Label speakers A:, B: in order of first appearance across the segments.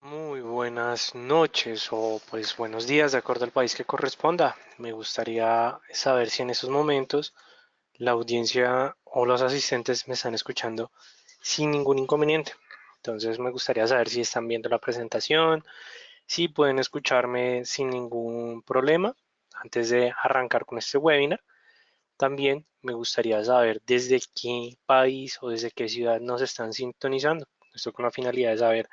A: Muy buenas noches o pues buenos días de acuerdo al país que corresponda. Me gustaría saber si en estos momentos la audiencia o los asistentes me están escuchando sin ningún inconveniente. Entonces me gustaría saber si están viendo la presentación, si pueden escucharme sin ningún problema antes de arrancar con este webinar. También me gustaría saber desde qué país o desde qué ciudad nos están sintonizando. Esto con la finalidad de saber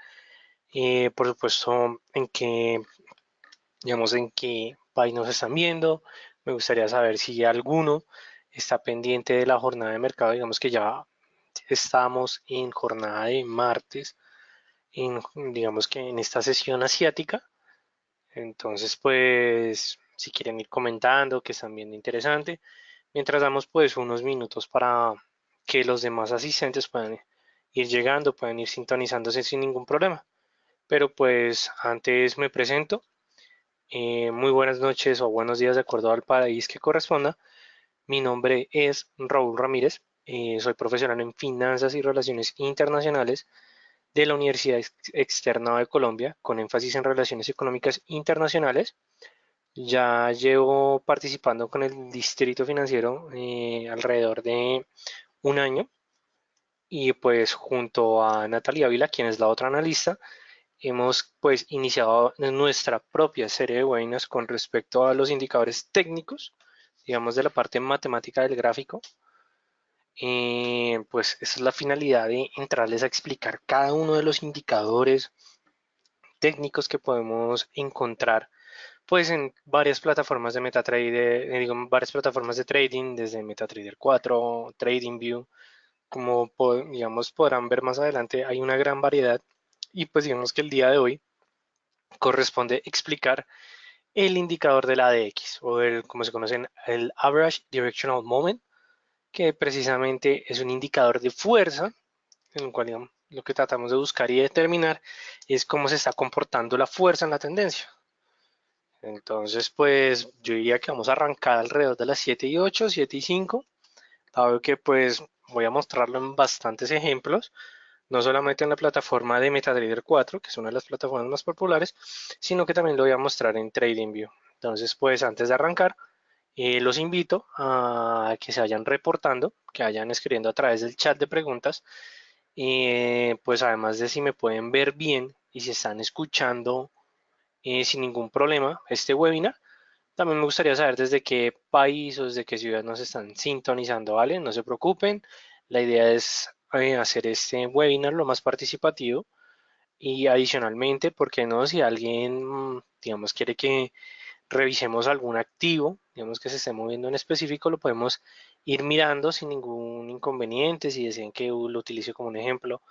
A: por supuesto, en qué país nos están viendo. Me gustaría saber si alguno está pendiente de la jornada de mercado. Digamos que ya estamos en jornada de martes, digamos que en esta sesión asiática. Entonces, pues, si quieren ir comentando, que están viendo interesante, mientras damos pues unos minutos para que los demás asistentes puedan ir llegando, puedan ir sintonizándose sin ningún problema. Pero pues antes me presento. Muy buenas noches o buenos días de acuerdo al país que corresponda. Mi nombre es Raúl Ramírez. Soy profesional en finanzas y relaciones internacionales de la Universidad Externa de Colombia, con énfasis en relaciones económicas internacionales. Ya llevo participando con el Distrito Financiero alrededor de un año y pues junto a Natalia Ávila, quien es la otra analista, hemos pues iniciado nuestra propia serie de webinars con respecto a los indicadores técnicos, digamos de la parte matemática del gráfico. Pues esa es la finalidad de entrarles a explicar cada uno de los indicadores técnicos que podemos encontrar pues en varias plataformas de MetaTrader, digo, varias plataformas de trading, desde MetaTrader 4, TradingView, como digamos podrán ver más adelante, hay una gran variedad y pues digamos que el día de hoy corresponde explicar el indicador de la ADX o el, como se conoce, el Average Directional Moment, que precisamente es un indicador de fuerza en el cual digamos, lo que tratamos de buscar y determinar es cómo se está comportando la fuerza en la tendencia. Entonces, pues yo diría que vamos a arrancar alrededor de las 7 y 8, 7 y 5, dado que pues voy a mostrarlo en bastantes ejemplos, no solamente en la plataforma de MetaTrader 4, que es una de las plataformas más populares, sino que también lo voy a mostrar en TradingView. Entonces, pues antes de arrancar, los invito a que se vayan reportando, que vayan escribiendo a través del chat de preguntas, pues además de si me pueden ver bien y si están escuchando sin ningún problema este webinar. También me gustaría saber desde qué país o desde qué ciudad nos están sintonizando, ¿vale? No se preocupen, la idea es hacer este webinar lo más participativo y adicionalmente, ¿por qué no? Si alguien, digamos, quiere que revisemos algún activo, digamos que se esté moviendo en específico, lo podemos ir mirando sin ningún inconveniente. Si desean que lo utilice como un ejemplo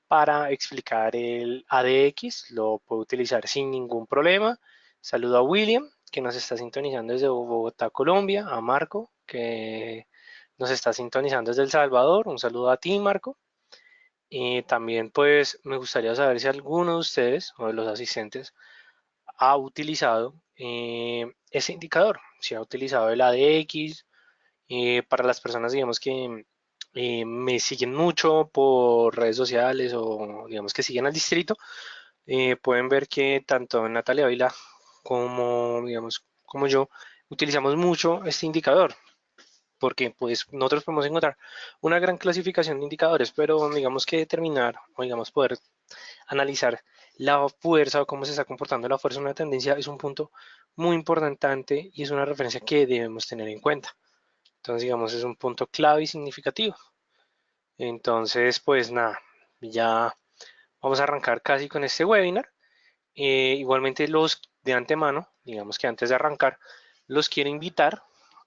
A: para explicar el ADX, lo puedo utilizar sin ningún problema. Saludo a William, que nos está sintonizando desde Bogotá, Colombia, a Marco, que nos está sintonizando desde El Salvador. Un saludo a ti, Marco. Y también pues me gustaría saber si alguno de ustedes o de los asistentes ha utilizado ese indicador, si ha utilizado el ADX. Para las personas, digamos, que me siguen mucho por redes sociales o digamos que siguen al distrito, pueden ver que tanto Natalia Ávila como, digamos, como yo utilizamos mucho este indicador, porque pues nosotros podemos encontrar una gran clasificación de indicadores, pero digamos que determinar o digamos poder analizar la fuerza o cómo se está comportando la fuerza en una tendencia es un punto muy importante y es una referencia que debemos tener en cuenta. Entonces, digamos, es un punto clave y significativo. Entonces, pues nada, ya vamos a arrancar casi con este webinar. Igualmente los de antemano, digamos que antes de arrancar, los quiero invitar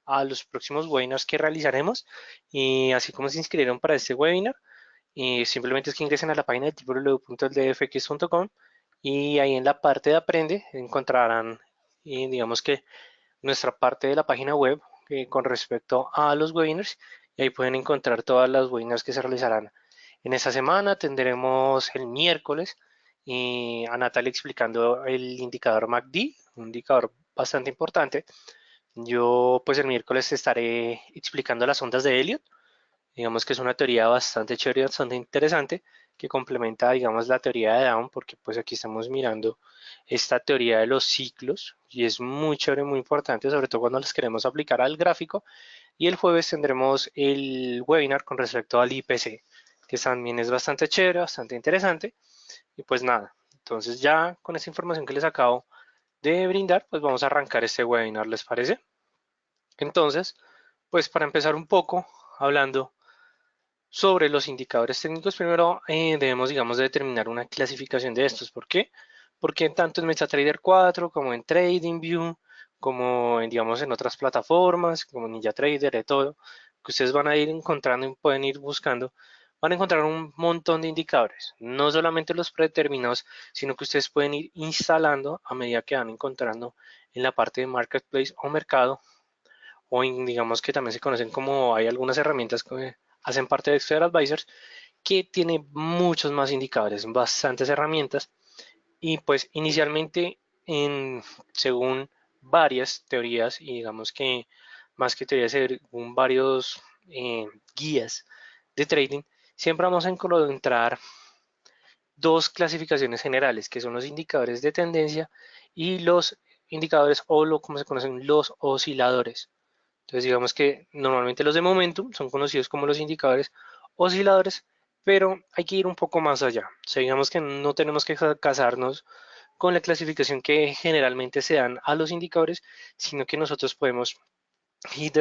A: a los próximos webinars que realizaremos. Y así como se inscribieron para este webinar, simplemente es que ingresen a la página de www.eldfx.com y ahí en la parte de aprende encontrarán, digamos que nuestra parte de la página web con respecto a los webinars y ahí pueden encontrar todas las webinars que se realizarán en esta semana. Tendremos el miércoles a Natalia explicando el indicador MACD, un indicador bastante importante. Yo pues el miércoles estaré explicando las ondas de Elliot, digamos que es una teoría bastante chévere, bastante interesante que complementa, digamos, la teoría de Down, porque pues aquí estamos mirando esta teoría de los ciclos y es muy chévere, muy importante, sobre todo cuando las queremos aplicar al gráfico. Y el jueves tendremos el webinar con respecto al IPC, que también es bastante chévere, bastante interesante. Y pues nada, entonces ya con esta información que les acabo de brindar, pues vamos a arrancar este webinar, ¿les parece? Entonces, pues para empezar un poco hablando sobre los indicadores técnicos, primero debemos, digamos, determinar una clasificación de estos. ¿Por qué? Porque tanto en MetaTrader 4 como en TradingView, como en, digamos, en otras plataformas, como NinjaTrader, de todo, que ustedes van a ir encontrando y pueden ir buscando, van a encontrar un montón de indicadores, no solamente los predeterminados, sino que ustedes pueden ir instalando a medida que van encontrando en la parte de Marketplace o mercado o digamos que también se conocen como hay algunas herramientas que hacen parte de Expert Advisors que tiene muchos más indicadores, bastantes herramientas y pues inicialmente según varias teorías y digamos que más que teorías según varios guías de trading, siempre vamos a encontrar dos clasificaciones generales que son los indicadores de tendencia y los indicadores o como se conocen los osciladores. Entonces digamos que normalmente los de momentum son conocidos como los indicadores osciladores, pero hay que ir un poco más allá. O sea, digamos que no tenemos que casarnos con la clasificación que generalmente se dan a los indicadores, sino que nosotros podemos ir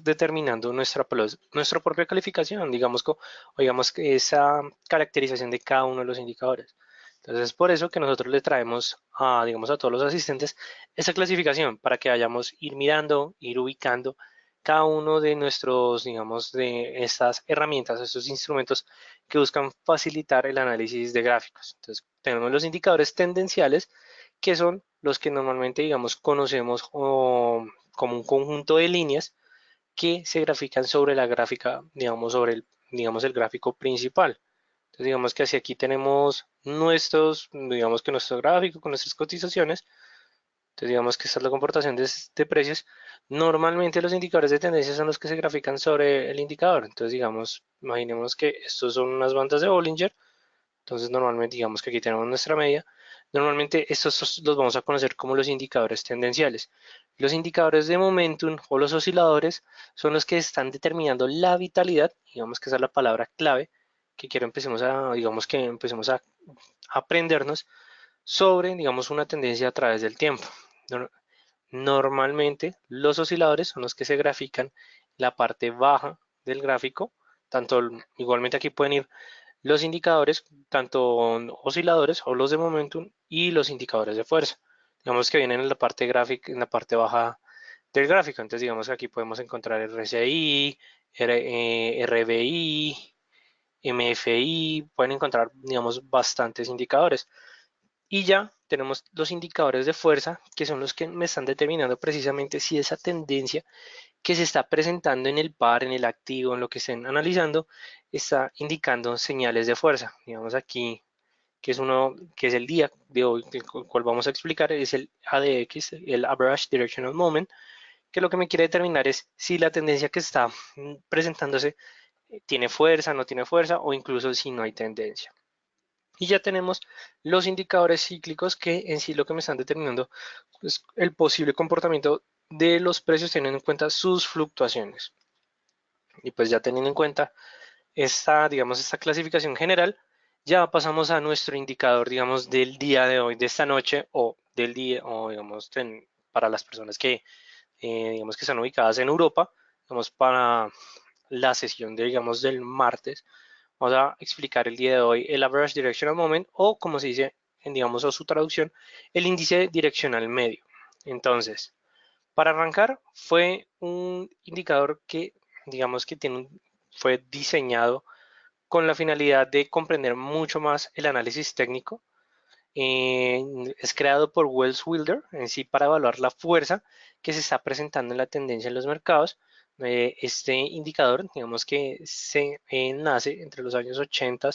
A: determinando nuestra propia calificación, digamos, o digamos que esa caracterización de cada uno de los indicadores. Entonces es por eso que nosotros le traemos a, digamos, a todos los asistentes esa clasificación para que vayamos ir mirando, ir ubicando cada uno de nuestros, digamos, de estas herramientas, estos instrumentos que buscan facilitar el análisis de gráficos. Entonces tenemos los indicadores tendenciales, que son los que normalmente, digamos, conocemos como un conjunto de líneas que se grafican sobre la gráfica, digamos, sobre digamos, el gráfico principal. Entonces, digamos que así aquí tenemos digamos que nuestro gráfico con nuestras cotizaciones. Entonces, digamos que esta es la comportación de precios. Normalmente los indicadores de tendencia son los que se grafican sobre el indicador. Entonces, digamos, imaginemos que estos son unas bandas de Bollinger. Entonces, normalmente, digamos que aquí tenemos nuestra media. Normalmente estos los vamos a conocer como los indicadores tendenciales. Los indicadores de momentum o los osciladores son los que están determinando la vitalidad, digamos que esa es la palabra clave que quiero digamos que empecemos a aprendernos sobre, digamos, una tendencia a través del tiempo. Normalmente los osciladores son los que se grafican la parte baja del gráfico, tanto igualmente aquí pueden ir los indicadores, tanto osciladores o los de momentum y los indicadores de fuerza. Digamos que vienen en la parte gráfica, en la parte baja del gráfico. Entonces digamos que aquí podemos encontrar RSI, RBI, MFI, pueden encontrar digamos bastantes indicadores. Y ya tenemos los indicadores de fuerza, que son los que me están determinando precisamente si esa tendencia que se está presentando en el par, en el activo, en lo que estén analizando, está indicando señales de fuerza. Digamos aquí, que es el día de hoy, el cual vamos a explicar, es el ADX, el Average Directional Moment, que lo que me quiere determinar es si la tendencia que está presentándose tiene fuerza, no tiene fuerza, o incluso si no hay tendencia. Y ya tenemos los indicadores cíclicos que en sí lo que me están determinando es el posible comportamiento de los precios teniendo en cuenta sus fluctuaciones. Y pues ya teniendo en cuenta digamos, esta clasificación general, ya pasamos a nuestro indicador, digamos, del día de hoy, de esta noche o del día, o digamos, para las personas que, digamos, que están ubicadas en Europa, digamos, para la sesión de, digamos, del martes, vamos a explicar el día de hoy el Average Directional Moment o como se dice, digamos, o su traducción, el índice direccional medio. Entonces, para arrancar, fue un indicador que, digamos, que fue diseñado con la finalidad de comprender mucho más el análisis técnico. Es creado por Wells Wilder en sí para evaluar la fuerza que se está presentando en la tendencia en los mercados. Este indicador, digamos que se nace entre los años 80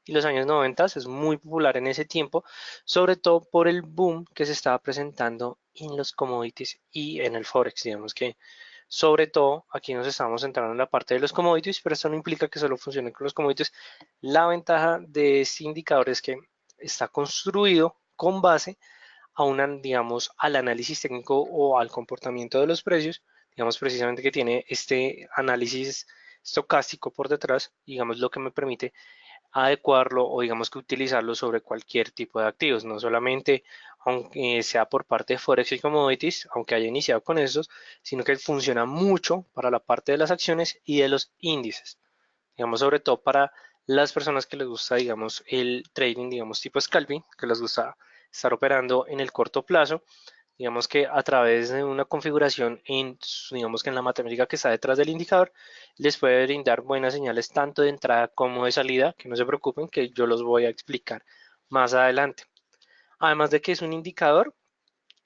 A: y los años 90, es muy popular en ese tiempo, sobre todo por el boom que se estaba presentando en los commodities y en el forex. Digamos que Sobre todo, aquí nos estamos centrando en la parte de los commodities, pero esto no implica que solo funcione con los commodities. La ventaja de este indicador es que está construido con base a digamos, al análisis técnico o al comportamiento de los precios, digamos precisamente que tiene este análisis estocástico por detrás, digamos lo que me permite adecuarlo o digamos que utilizarlo sobre cualquier tipo de activos, no solamente aunque sea por parte de Forex y Commodities, aunque haya iniciado con esos, sino que funciona mucho para la parte de las acciones y de los índices, digamos sobre todo para las personas que les gusta, digamos, el trading, digamos, tipo scalping, que les gusta estar operando en el corto plazo, digamos que a través de una configuración digamos que en la matemática que está detrás del indicador, les puede brindar buenas señales tanto de entrada como de salida, que no se preocupen que yo los voy a explicar más adelante. Además de que es un indicador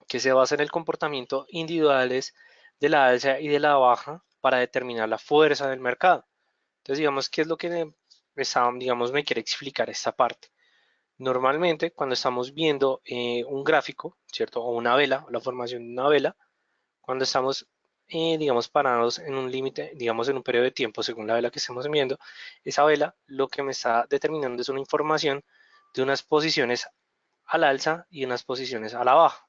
A: que se basa en el comportamiento individuales de la alza y de la baja para determinar la fuerza del mercado. Entonces, digamos, ¿qué es lo que digamos, me quiere explicar esta parte? Normalmente, cuando estamos viendo un gráfico, ¿cierto? O una vela, la formación de una vela, cuando estamos, digamos, parados en un límite, digamos, en un periodo de tiempo, según la vela que estemos viendo, esa vela lo que me está determinando es una información de unas posiciones al alza y unas posiciones a la baja.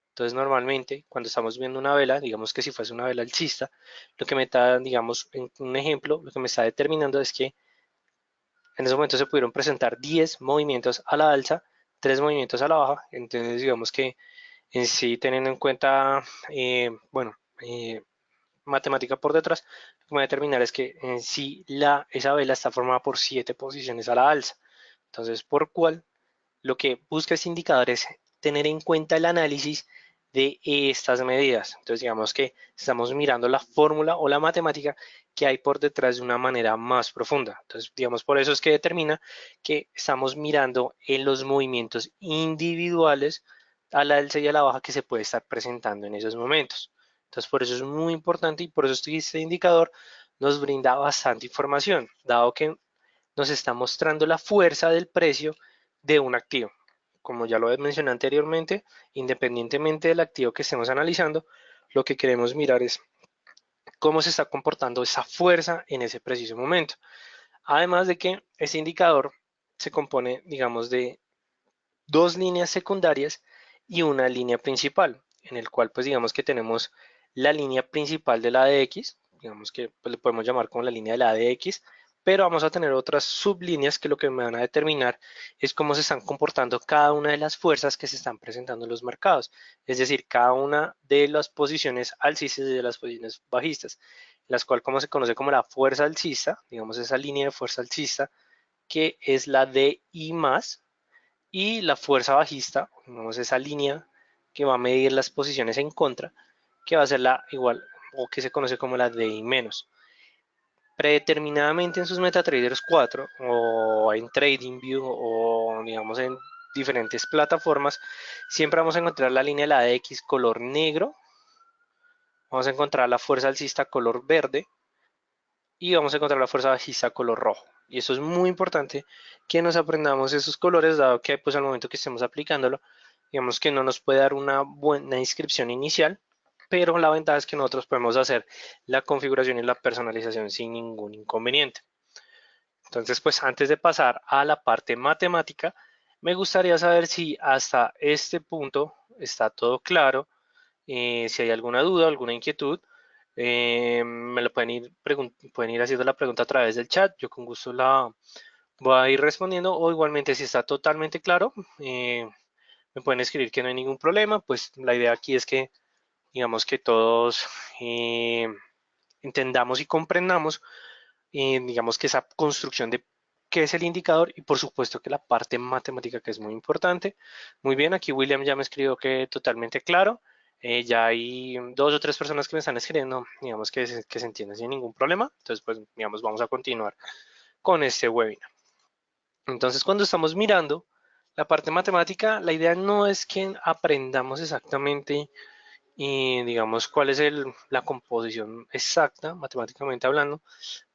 A: Entonces, normalmente, cuando estamos viendo una vela, digamos que si fuese una vela alcista, lo que me está, digamos, en un ejemplo, lo que me está determinando es que en ese momento se pudieron presentar 10 movimientos a la alza, 3 movimientos a la baja. Entonces, digamos que en sí, teniendo en cuenta, bueno, matemática por detrás, lo que va a determinar es que en sí esa vela está formada por 7 posiciones a la alza. Entonces, por cual lo que busca este indicador es tener en cuenta el análisis de estas medidas. Entonces, digamos que estamos mirando la fórmula o la matemática que hay por detrás de una manera más profunda. Entonces, digamos, por eso es que determina que estamos mirando en los movimientos individuales a la alza y a la baja que se puede estar presentando en esos momentos. Entonces, por eso es muy importante y por eso este indicador nos brinda bastante información, dado que nos está mostrando la fuerza del precio de un activo. Como ya lo mencioné anteriormente, independientemente del activo que estemos analizando, lo que queremos mirar es cómo se está comportando esa fuerza en ese preciso momento. Además de que este indicador se compone, digamos, de dos líneas secundarias y una línea principal, en el cual pues digamos que tenemos la línea principal de la ADX, digamos que pues, le podemos llamar como la línea de la ADX, pero vamos a tener otras sublíneas que lo que me van a determinar es cómo se están comportando cada una de las fuerzas que se están presentando en los mercados, es decir, cada una de las posiciones alcistas y de las posiciones bajistas, las cuales como se conoce como la fuerza alcista, digamos esa línea de fuerza alcista, que es la DI más, y la fuerza bajista, vamos esa línea que va a medir las posiciones en contra, que va a ser la igual o que se conoce como la DI menos. Predeterminadamente en sus MetaTraders 4 o en TradingView o digamos en diferentes plataformas, siempre vamos a encontrar la línea de la DX color negro, vamos a encontrar la fuerza alcista color verde y vamos a encontrar la fuerza bajista color rojo. Y eso es muy importante que nos aprendamos esos colores, dado que pues al momento que estemos aplicándolo, digamos que no nos puede dar una buena inscripción inicial, pero la ventaja es que nosotros podemos hacer la configuración y la personalización sin ningún inconveniente. Entonces, pues antes de pasar a la parte matemática, me gustaría saber si hasta este punto está todo claro, si hay alguna duda, alguna inquietud, me lo pueden ir haciendo la pregunta a través del chat. Yo con gusto la voy a ir respondiendo o igualmente si está totalmente claro, me pueden escribir que no hay ningún problema. Pues la idea aquí es que digamos que todos entendamos y comprendamos, digamos que esa construcción de qué es el indicador y por supuesto que la parte matemática que es muy importante. Muy bien, aquí William ya me escribió que totalmente claro. Ya hay dos o tres personas que me están escribiendo, digamos que se entiende sin ningún problema. Entonces, pues, digamos, vamos a continuar con este webinar. Entonces, cuando estamos mirando la parte matemática, la idea no es que aprendamos exactamente, digamos, cuál es la composición exacta, matemáticamente hablando,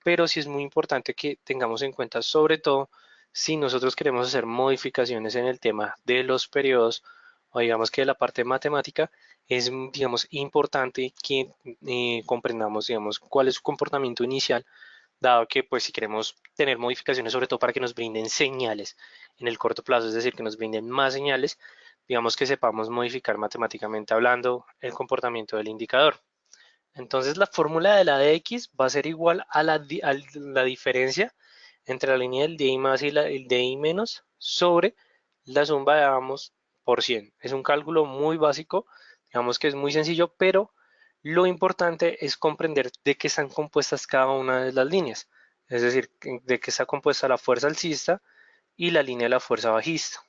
A: pero sí es muy importante que tengamos en cuenta, sobre todo, si nosotros queremos hacer modificaciones en el tema de los periodos o digamos que de la parte matemática, es, digamos, importante que comprendamos, digamos, cuál es su comportamiento inicial, dado que, pues, si queremos tener modificaciones, sobre todo para que nos brinden señales en el corto plazo, es decir, que nos brinden más señales, digamos que sepamos modificar matemáticamente hablando el comportamiento del indicador. Entonces, la fórmula de la de x va a ser igual a la diferencia entre la línea del DI más y el DI menos sobre la suma de ambos por 100. Es un cálculo muy básico, digamos que es muy sencillo, pero lo importante es comprender de qué están compuestas cada una de las líneas. Es decir, de qué está compuesta la fuerza alcista y la línea de la fuerza bajista.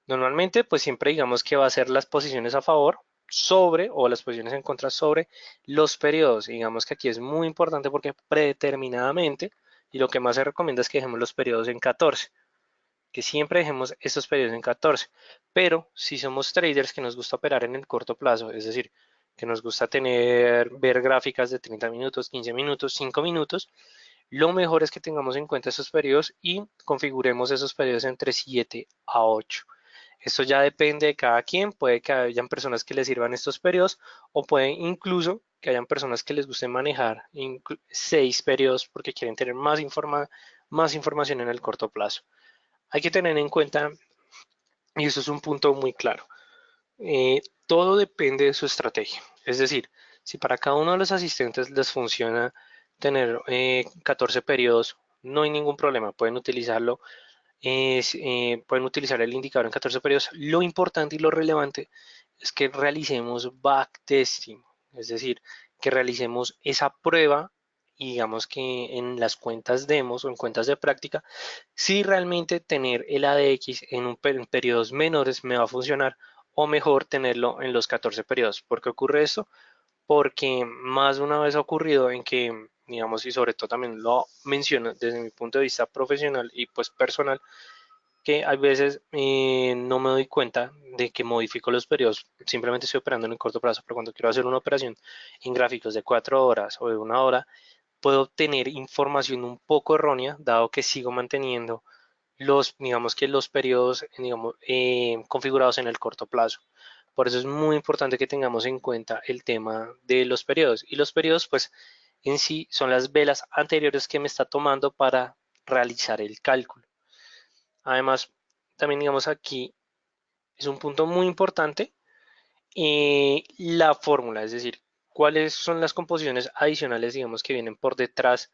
A: Normalmente, pues siempre digamos que va a ser las posiciones a favor sobre o las posiciones en contra sobre los periodos. Digamos que aquí es muy importante porque predeterminadamente, y lo que más se recomienda es que dejemos los periodos en 14, que siempre dejemos estos periodos en 14. Pero si somos traders que nos gusta operar en el corto plazo, es decir, que nos gusta ver gráficas de 30 minutos, 15 minutos, 5 minutos, lo mejor es que tengamos en cuenta esos periodos y configuremos esos periodos entre 7 a 8. Esto ya depende de cada quien, puede que hayan personas que les sirvan estos periodos o puede incluso que hayan personas que les guste manejar 6 periodos porque quieren tener más información en el corto plazo. Hay que tener en cuenta, y eso es un punto muy claro, todo depende de su estrategia. Es decir, si para cada uno de los asistentes les funciona tener 14 periodos, no hay ningún problema, pueden utilizarlo, pueden utilizar el indicador en 14 periodos. Lo importante y lo relevante es que realicemos backtesting, es decir, que realicemos esa prueba y digamos que en las cuentas demos o en cuentas de práctica, si realmente tener el ADX en periodos menores me va a funcionar o mejor tenerlo en los 14 periodos. ¿Por qué ocurre esto? Porque más de una vez ha ocurrido en que, digamos, y sobre todo también lo menciono desde mi punto de vista profesional y pues personal, que hay veces no me doy cuenta de que modifico los periodos, simplemente estoy operando en el corto plazo, pero cuando quiero hacer una operación en gráficos de 4 horas o de 1 hora, puedo obtener información un poco errónea, dado que sigo manteniendo digamos que los periodos, digamos, configurados en el corto plazo. Por eso es muy importante que tengamos en cuenta el tema de los periodos. Y los periodos, pues, en sí son las velas anteriores que me está tomando para realizar el cálculo. Además, también digamos aquí es un punto muy importante la fórmula, es decir, cuáles son las composiciones adicionales, digamos, que vienen por detrás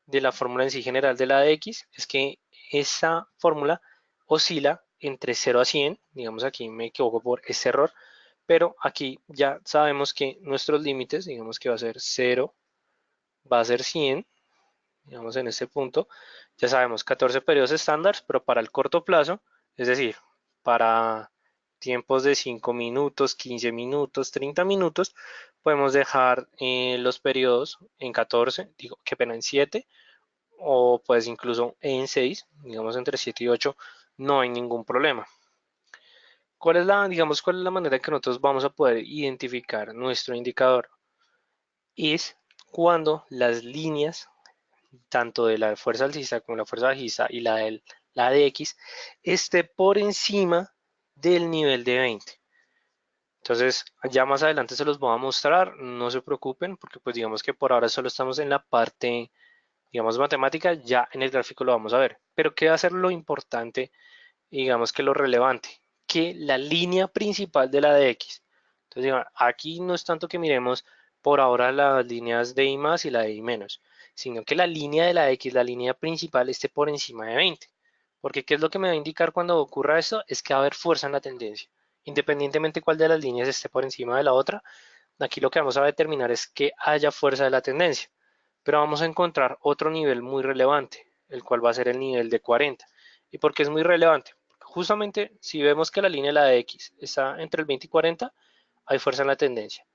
A: de la fórmula en sí general de la de x, es que esa fórmula oscila entre 0 a 100, digamos aquí me equivoco por este error, pero aquí ya sabemos que nuestros límites, digamos que va a ser 0, va a ser 100, digamos en este punto, ya sabemos 14 periodos estándar, pero para el corto plazo, es decir, para tiempos de 5 minutos, 15 minutos, 30 minutos, podemos dejar los periodos en 14, digo, qué pena, en 7, o pues incluso en 6, digamos entre 7 y 8, no hay ningún problema. Digamos, cuál es la manera en que nosotros vamos a poder identificar nuestro indicador? Es cuando las líneas tanto de la fuerza alcista como la fuerza bajista y la de X esté por encima del nivel de 20. Entonces, ya más adelante se los voy a mostrar, no se preocupen, porque pues digamos que por ahora solo estamos en la parte, digamos, matemática, ya en el gráfico lo vamos a ver. Pero ¿qué va a ser lo importante, digamos que lo relevante? Que la línea principal de la de X. Entonces, aquí no es tanto que miremos por ahora las líneas de I más y la de I menos, sino que la línea de la X, la línea principal, esté por encima de 20. Porque ¿qué es lo que me va a indicar cuando ocurra esto? Es que va a haber fuerza en la tendencia. Independientemente cuál de las líneas esté por encima de la otra, aquí lo que vamos a determinar es que haya fuerza de la tendencia. Pero vamos a encontrar otro nivel muy relevante, el cual va a ser el nivel de 40. ¿Y por qué es muy relevante? Justamente si vemos que la línea de la de X está entre el 20 y 40, hay fuerza en la tendencia.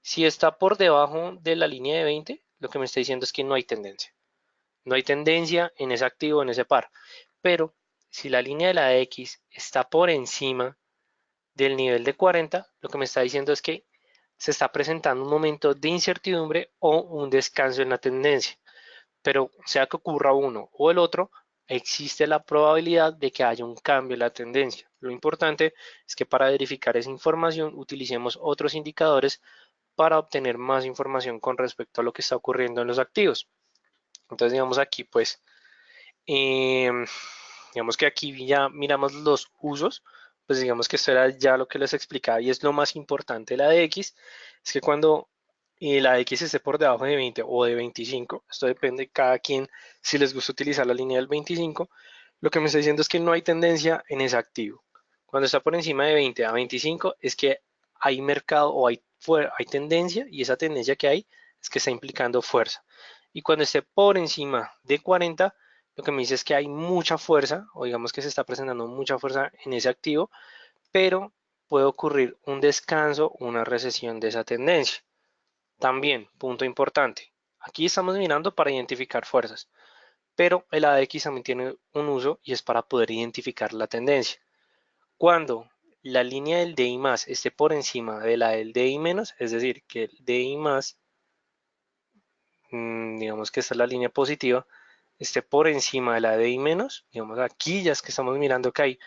A: Si está por debajo de la línea de 20, lo que me está diciendo es que no hay tendencia. No hay tendencia en ese activo, en ese par. Pero si la línea de la de X está por encima del nivel de 40, lo que me está diciendo es que se está presentando un momento de incertidumbre o un descanso en la tendencia. Pero sea que ocurra uno o el otro, existe la probabilidad de que haya un cambio en la tendencia. Lo importante es que para verificar esa información utilicemos otros indicadores para obtener más información con respecto a lo que está ocurriendo en los activos. Entonces, digamos aquí, pues, eh, digamos que aquí ya miramos los usos, pues digamos que esto era ya lo que les explicaba y es lo más importante de la DX, es que cuando la X esté por debajo de 20 o de 25, esto depende de cada quien si les gusta utilizar la línea del 25, lo que me está diciendo es que no hay tendencia en ese activo. Cuando está por encima de 20 a 25 es que hay mercado o hay tendencia y esa tendencia que hay es que está implicando fuerza. Y cuando esté por encima de 40, lo que me dice es que hay mucha fuerza o digamos que se está presentando mucha fuerza en ese activo, pero puede ocurrir un descanso o una recesión de esa tendencia. También, punto importante, aquí estamos mirando para identificar fuerzas, pero el ADX también tiene un uso y es para poder identificar la tendencia. Cuando la línea del DI más esté por encima de la del DI menos, es decir, que el DI más, digamos que esta es la línea positiva, esté por encima de la DI menos, digamos aquí ya es que estamos mirando que hay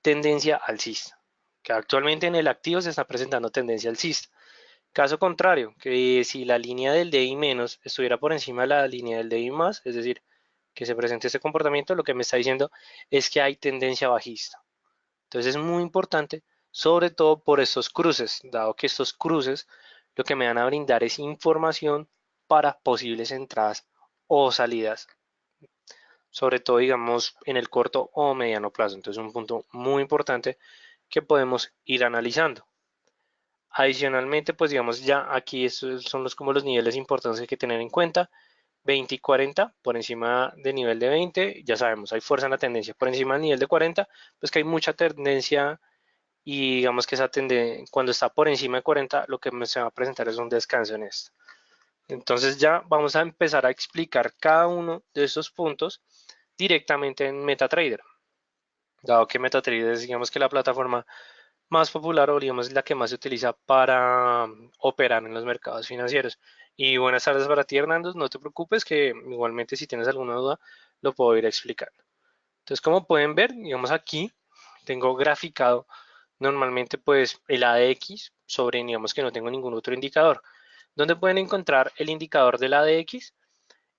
A: tendencia alcista, que actualmente en el activo se está presentando tendencia alcista. Caso contrario, que si la línea del DI menos estuviera por encima de la línea del DI más, es decir, que se presente este comportamiento, lo que me está diciendo es que hay tendencia bajista. Entonces es muy importante, sobre todo por estos cruces, dado que estos cruces lo que me van a brindar es información para posibles entradas o salidas, sobre todo digamos en el corto o mediano plazo. Entonces es un punto muy importante que podemos ir analizando. Adicionalmente, pues digamos ya aquí estos son como los niveles importantes que hay que tener en cuenta. 20 y 40 por encima del nivel de 20, ya sabemos, hay fuerza en la tendencia. Por encima del nivel de 40, pues que hay mucha tendencia y digamos que esa tendencia, cuando está por encima de 40, lo que se va a presentar es un descanso en esto. Entonces ya vamos a empezar a explicar cada uno de estos puntos directamente en MetaTrader. Dado que MetaTrader es digamos que la plataforma más popular o digamos la que más se utiliza para operar en los mercados financieros. Y buenas tardes para ti, Hernando. No te preocupes que igualmente si tienes alguna duda lo puedo ir explicando. Entonces, como pueden ver, digamos aquí tengo graficado normalmente pues el ADX sobre digamos que no tengo ningún otro indicador. ¿Dónde pueden encontrar el indicador del ADX?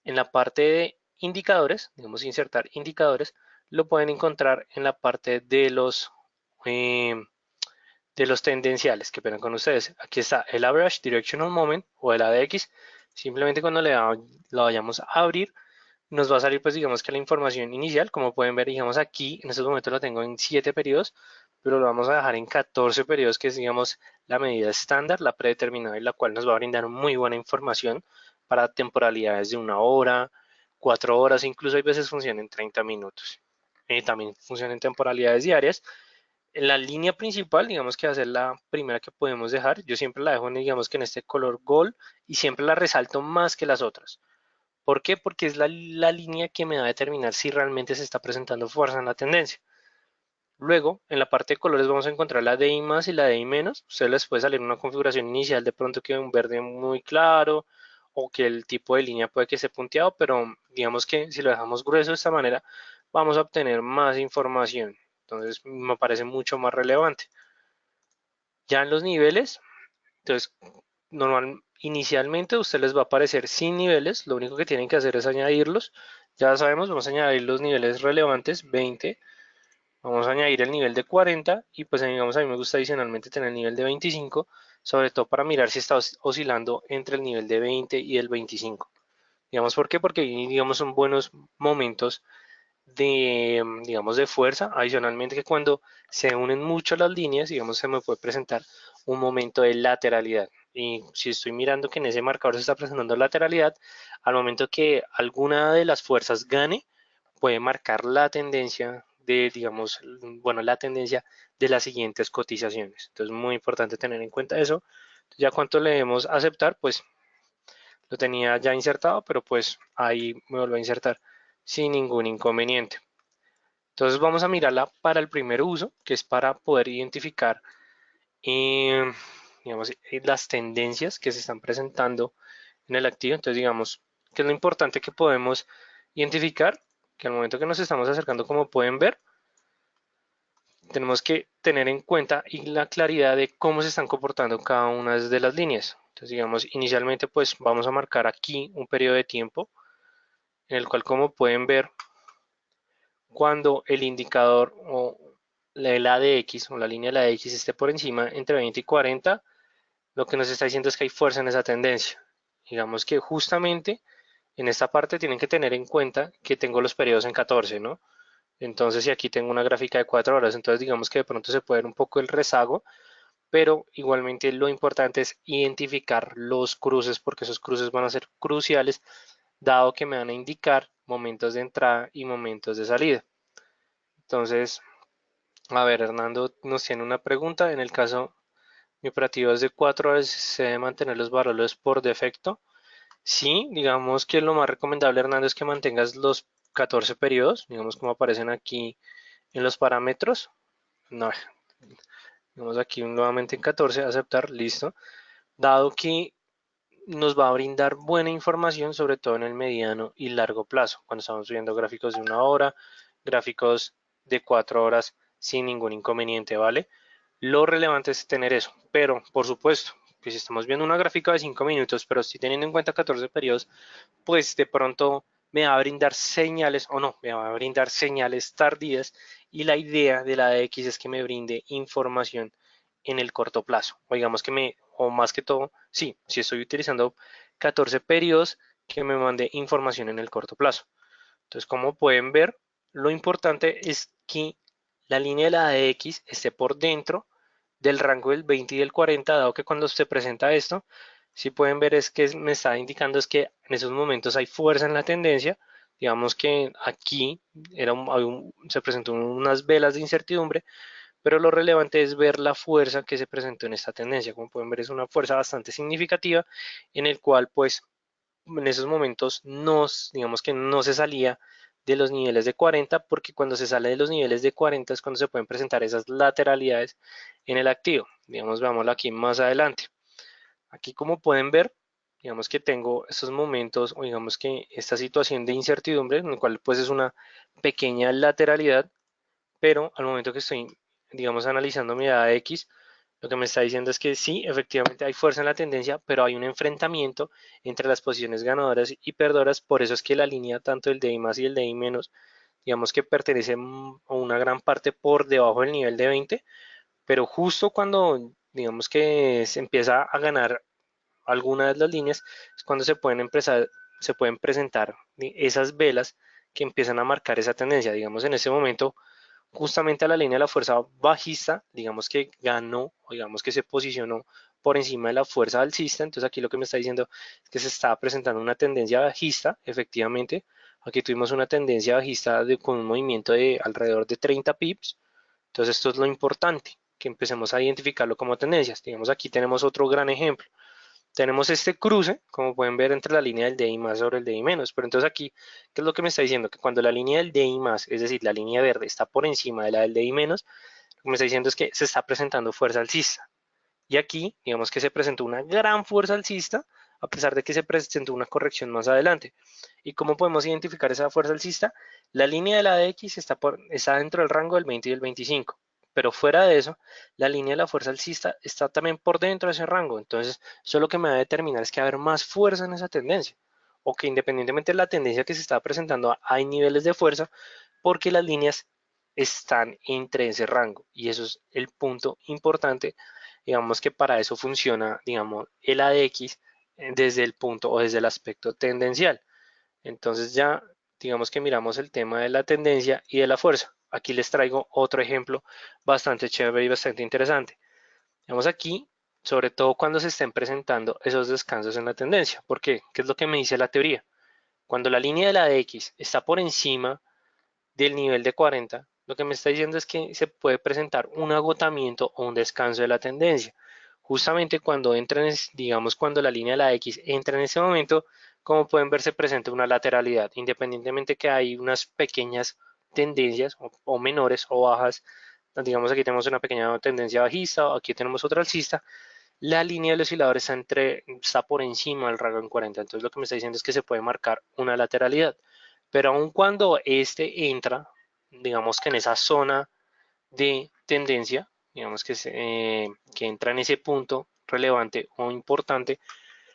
A: En la parte de indicadores, digamos insertar indicadores, lo pueden encontrar en la parte eh, de los tendenciales que verán con ustedes. Aquí está el Average Directional Moment o el ADX. Simplemente cuando lo vayamos a abrir, nos va a salir pues digamos que la información inicial. Como pueden ver, digamos aquí, en estos momentos lo tengo en 7 periodos, pero lo vamos a dejar en 14 periodos, que es digamos la medida estándar, la predeterminada y la cual nos va a brindar muy buena información para temporalidades de 1 hora, 4 horas, incluso hay veces funciona en 30 minutos. También funciona en temporalidades diarias. En la línea principal, digamos que va a ser la primera que podemos dejar. Yo siempre la dejo, digamos que en este color gold y siempre la resalto más que las otras. ¿Por qué? Porque es la línea que me va a determinar si realmente se está presentando fuerza en la tendencia. Luego, en la parte de colores vamos a encontrar la DI más y la DI menos. Ustedes les puede salir una configuración inicial de pronto que un verde muy claro o que el tipo de línea puede que esté punteado, pero digamos que si lo dejamos grueso de esta manera, vamos a obtener más información. Entonces me parece mucho más relevante. Ya en los niveles, entonces inicialmente a ustedes les va a aparecer sin niveles, lo único que tienen que hacer es añadirlos. Ya sabemos, vamos a añadir los niveles relevantes, 20, vamos a añadir el nivel de 40 y pues digamos a mí me gusta adicionalmente tener el nivel de 25, sobre todo para mirar si está oscilando entre el nivel de 20 y el 25. Digamos, ¿por qué? Porque digamos son buenos momentos de, digamos, de fuerza. Adicionalmente que cuando se unen mucho las líneas, digamos, se me puede presentar un momento de lateralidad. Y si estoy mirando que en ese marcador se está presentando lateralidad, al momento que alguna de las fuerzas gane, puede marcar la tendencia de, digamos, bueno, la tendencia de las siguientes cotizaciones. Entonces, muy importante tener en cuenta eso. Ya cuánto le debemos aceptar, pues lo tenía ya insertado, pero pues ahí me vuelvo a insertar sin ningún inconveniente. Entonces vamos a mirarla para el primer uso, que es para poder identificar eh, digamos, las tendencias que se están presentando en el activo. Entonces digamos, que es lo importante que podemos identificar, que al momento que nos estamos acercando, como pueden ver, tenemos que tener en cuenta y la claridad de cómo se están comportando cada una de las líneas. Entonces, digamos, inicialmente pues vamos a marcar aquí un periodo de tiempo en el cual, como pueden ver, cuando el indicador o el ADX o la línea de la X esté por encima entre 20 y 40, lo que nos está diciendo es que hay fuerza en esa tendencia. Digamos que justamente en esta parte tienen que tener en cuenta que tengo los periodos en 14, ¿no? Entonces, si aquí tengo una gráfica de 4 horas, entonces digamos que de pronto se puede ver un poco el rezago, pero igualmente lo importante es identificar los cruces, porque esos cruces van a ser cruciales, dado que me van a indicar momentos de entrada y momentos de salida. Entonces, a ver, Hernando nos tiene una pregunta. En el caso, mi operativo es de 4 horas, ¿se debe mantener los valores por defecto? Sí, digamos que lo más recomendable, Hernando, es que mantengas los 14 periodos, digamos como aparecen aquí en los parámetros. No, digamos aquí nuevamente en 14, aceptar, listo. Dado que nos va a brindar buena información, sobre todo en el mediano y largo plazo, cuando estamos viendo gráficos de 1 hora, gráficos de 4 horas, sin ningún inconveniente, ¿vale? Lo relevante es tener eso, pero por supuesto, que si estamos viendo una gráfica de 5 minutos, pero si teniendo en cuenta 14 periodos, pues de pronto me va a brindar señales o no, me va a brindar señales tardías y la idea de la X es que me brinde información en el corto plazo. O digamos que o más que todo, sí, si estoy utilizando 14 periodos, que me mande información en el corto plazo. Entonces, como pueden ver, lo importante es que la línea de la X esté por dentro del rango del 20 y del 40, dado que cuando se presenta esto, si pueden ver es que me está indicando es que en esos momentos hay fuerza en la tendencia. Digamos que aquí se presentó unas velas de incertidumbre, pero lo relevante es ver la fuerza que se presentó en esta tendencia. Como pueden ver, es una fuerza bastante significativa en el cual pues en esos momentos digamos que no se salía de los niveles de 40, porque cuando se sale de los niveles de 40 es cuando se pueden presentar esas lateralidades en el activo. Digamos, veámoslo aquí más adelante. Aquí, como pueden ver, digamos que tengo estos momentos, o digamos que esta situación de incertidumbre, en el cual pues es una pequeña lateralidad, pero al momento que estoy, digamos, analizando mi data X, lo que me está diciendo es que sí, efectivamente hay fuerza en la tendencia, pero hay un enfrentamiento entre las posiciones ganadoras y perdedoras. Por eso es que la línea, tanto el DI más y el DI menos, digamos que pertenece a una gran parte por debajo del nivel de 20, pero justo cuando digamos que se empieza a ganar alguna de las líneas, es cuando se pueden presentar esas velas que empiezan a marcar esa tendencia. Digamos, en ese momento justamente a la línea de la fuerza bajista, digamos que ganó, o digamos que se posicionó por encima de la fuerza alcista. Entonces aquí lo que me está diciendo es que se estaba presentando una tendencia bajista, efectivamente. Aquí tuvimos una tendencia bajista con un movimiento de alrededor de 30 pips. Entonces esto es lo importante, que empecemos a identificarlo como tendencias. Digamos, aquí tenemos otro gran ejemplo. Tenemos este cruce, como pueden ver, entre la línea del DI más sobre el DI menos. Pero entonces aquí, ¿qué es lo que me está diciendo? Que cuando la línea del DI más, es decir, la línea verde, está por encima de la del DI menos, lo que me está diciendo es que se está presentando fuerza alcista. Y aquí, digamos que se presentó una gran fuerza alcista, a pesar de que se presentó una corrección más adelante. ¿Y cómo podemos identificar esa fuerza alcista? La línea de la X está dentro del rango del 20 y del 25. Pero fuera de eso, la línea de la fuerza alcista está también por dentro de ese rango. Entonces, eso lo que me va a determinar es que va a haber más fuerza en esa tendencia. O que independientemente de la tendencia que se está presentando, hay niveles de fuerza porque las líneas están entre ese rango. Y eso es el punto importante. Digamos que para eso funciona, digamos, el ADX desde el punto o desde el aspecto tendencial. Entonces ya, digamos que miramos el tema de la tendencia y de la fuerza. Aquí les traigo otro ejemplo bastante chévere y bastante interesante. Vemos aquí, sobre todo cuando se estén presentando esos descansos en la tendencia. ¿Por qué? ¿Qué es lo que me dice la teoría? Cuando la línea de la X está por encima del nivel de 40, lo que me está diciendo es que se puede presentar un agotamiento o un descanso de la tendencia. Justamente cuando entran, digamos, cuando la línea de la X entra en ese momento, como pueden ver, se presenta una lateralidad, independientemente que hay unas pequeñas tendencias o menores o bajas. Digamos, aquí tenemos una pequeña tendencia bajista, aquí tenemos otra alcista. La línea del oscilador está por encima del rango en 40. Entonces, lo que me está diciendo es que se puede marcar una lateralidad. Pero aun cuando este entra, digamos que en esa zona de tendencia, digamos que entra en ese punto relevante o importante,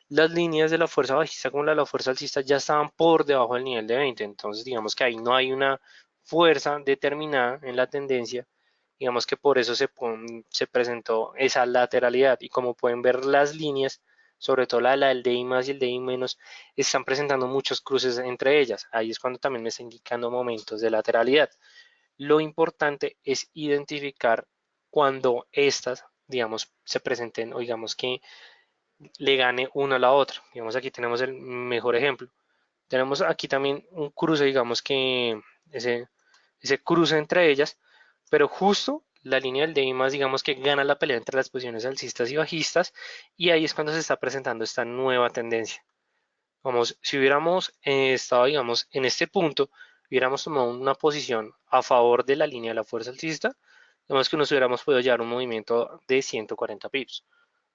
A: las líneas de la fuerza bajista como la fuerza alcista ya estaban por debajo del nivel de 20. Entonces, digamos que ahí no hay una fuerza determinada en la tendencia. Digamos que por eso se presentó esa lateralidad. Y como pueden ver, las líneas, sobre todo la del DI más y el DI menos, están presentando muchos cruces entre ellas. Ahí es cuando también me está indicando momentos de lateralidad. Lo importante es identificar cuando estas, digamos, se presenten o digamos que le gane una a la otra. Digamos, aquí tenemos el mejor ejemplo. Tenemos aquí también un cruce, digamos que ese, ese cruce entre ellas, pero justo la línea del DI más, digamos que gana la pelea entre las posiciones alcistas y bajistas, y ahí es cuando se está presentando esta nueva tendencia. Vamos, si hubiéramos estado, digamos, en este punto, hubiéramos tomado una posición a favor de la línea de la fuerza alcista, digamos que nos hubiéramos podido llevar un movimiento de 140 pips.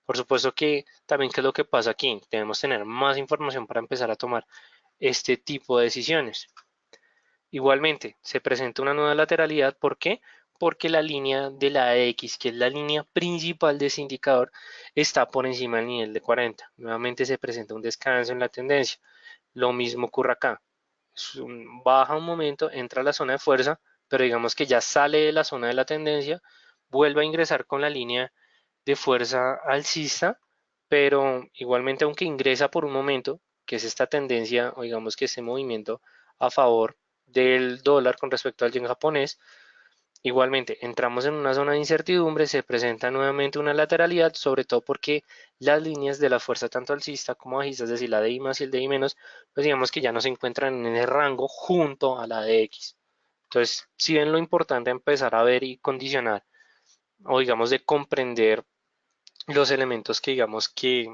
A: Por supuesto que también qué es lo que pasa aquí, debemos tener más información para empezar a tomar este tipo de decisiones. Igualmente, se presenta una nueva lateralidad, ¿por qué? Porque la línea de la X, que es la línea principal de ese indicador, está por encima del nivel de 40. Nuevamente se presenta un descanso en la tendencia. Lo mismo ocurre acá. Baja un momento, entra a la zona de fuerza, pero digamos que ya sale de la zona de la tendencia, vuelve a ingresar con la línea de fuerza alcista, pero igualmente aunque ingresa por un momento, que es esta tendencia o digamos que este movimiento a favor del dólar con respecto al yen japonés, igualmente entramos en una zona de incertidumbre, se presenta nuevamente una lateralidad, sobre todo porque las líneas de la fuerza tanto alcista como bajista, es decir, la de I más y el de I menos, pues digamos que ya no se encuentran en el rango junto a la de X. Entonces, si ven lo importante empezar a ver y condicionar o digamos de comprender los elementos que digamos que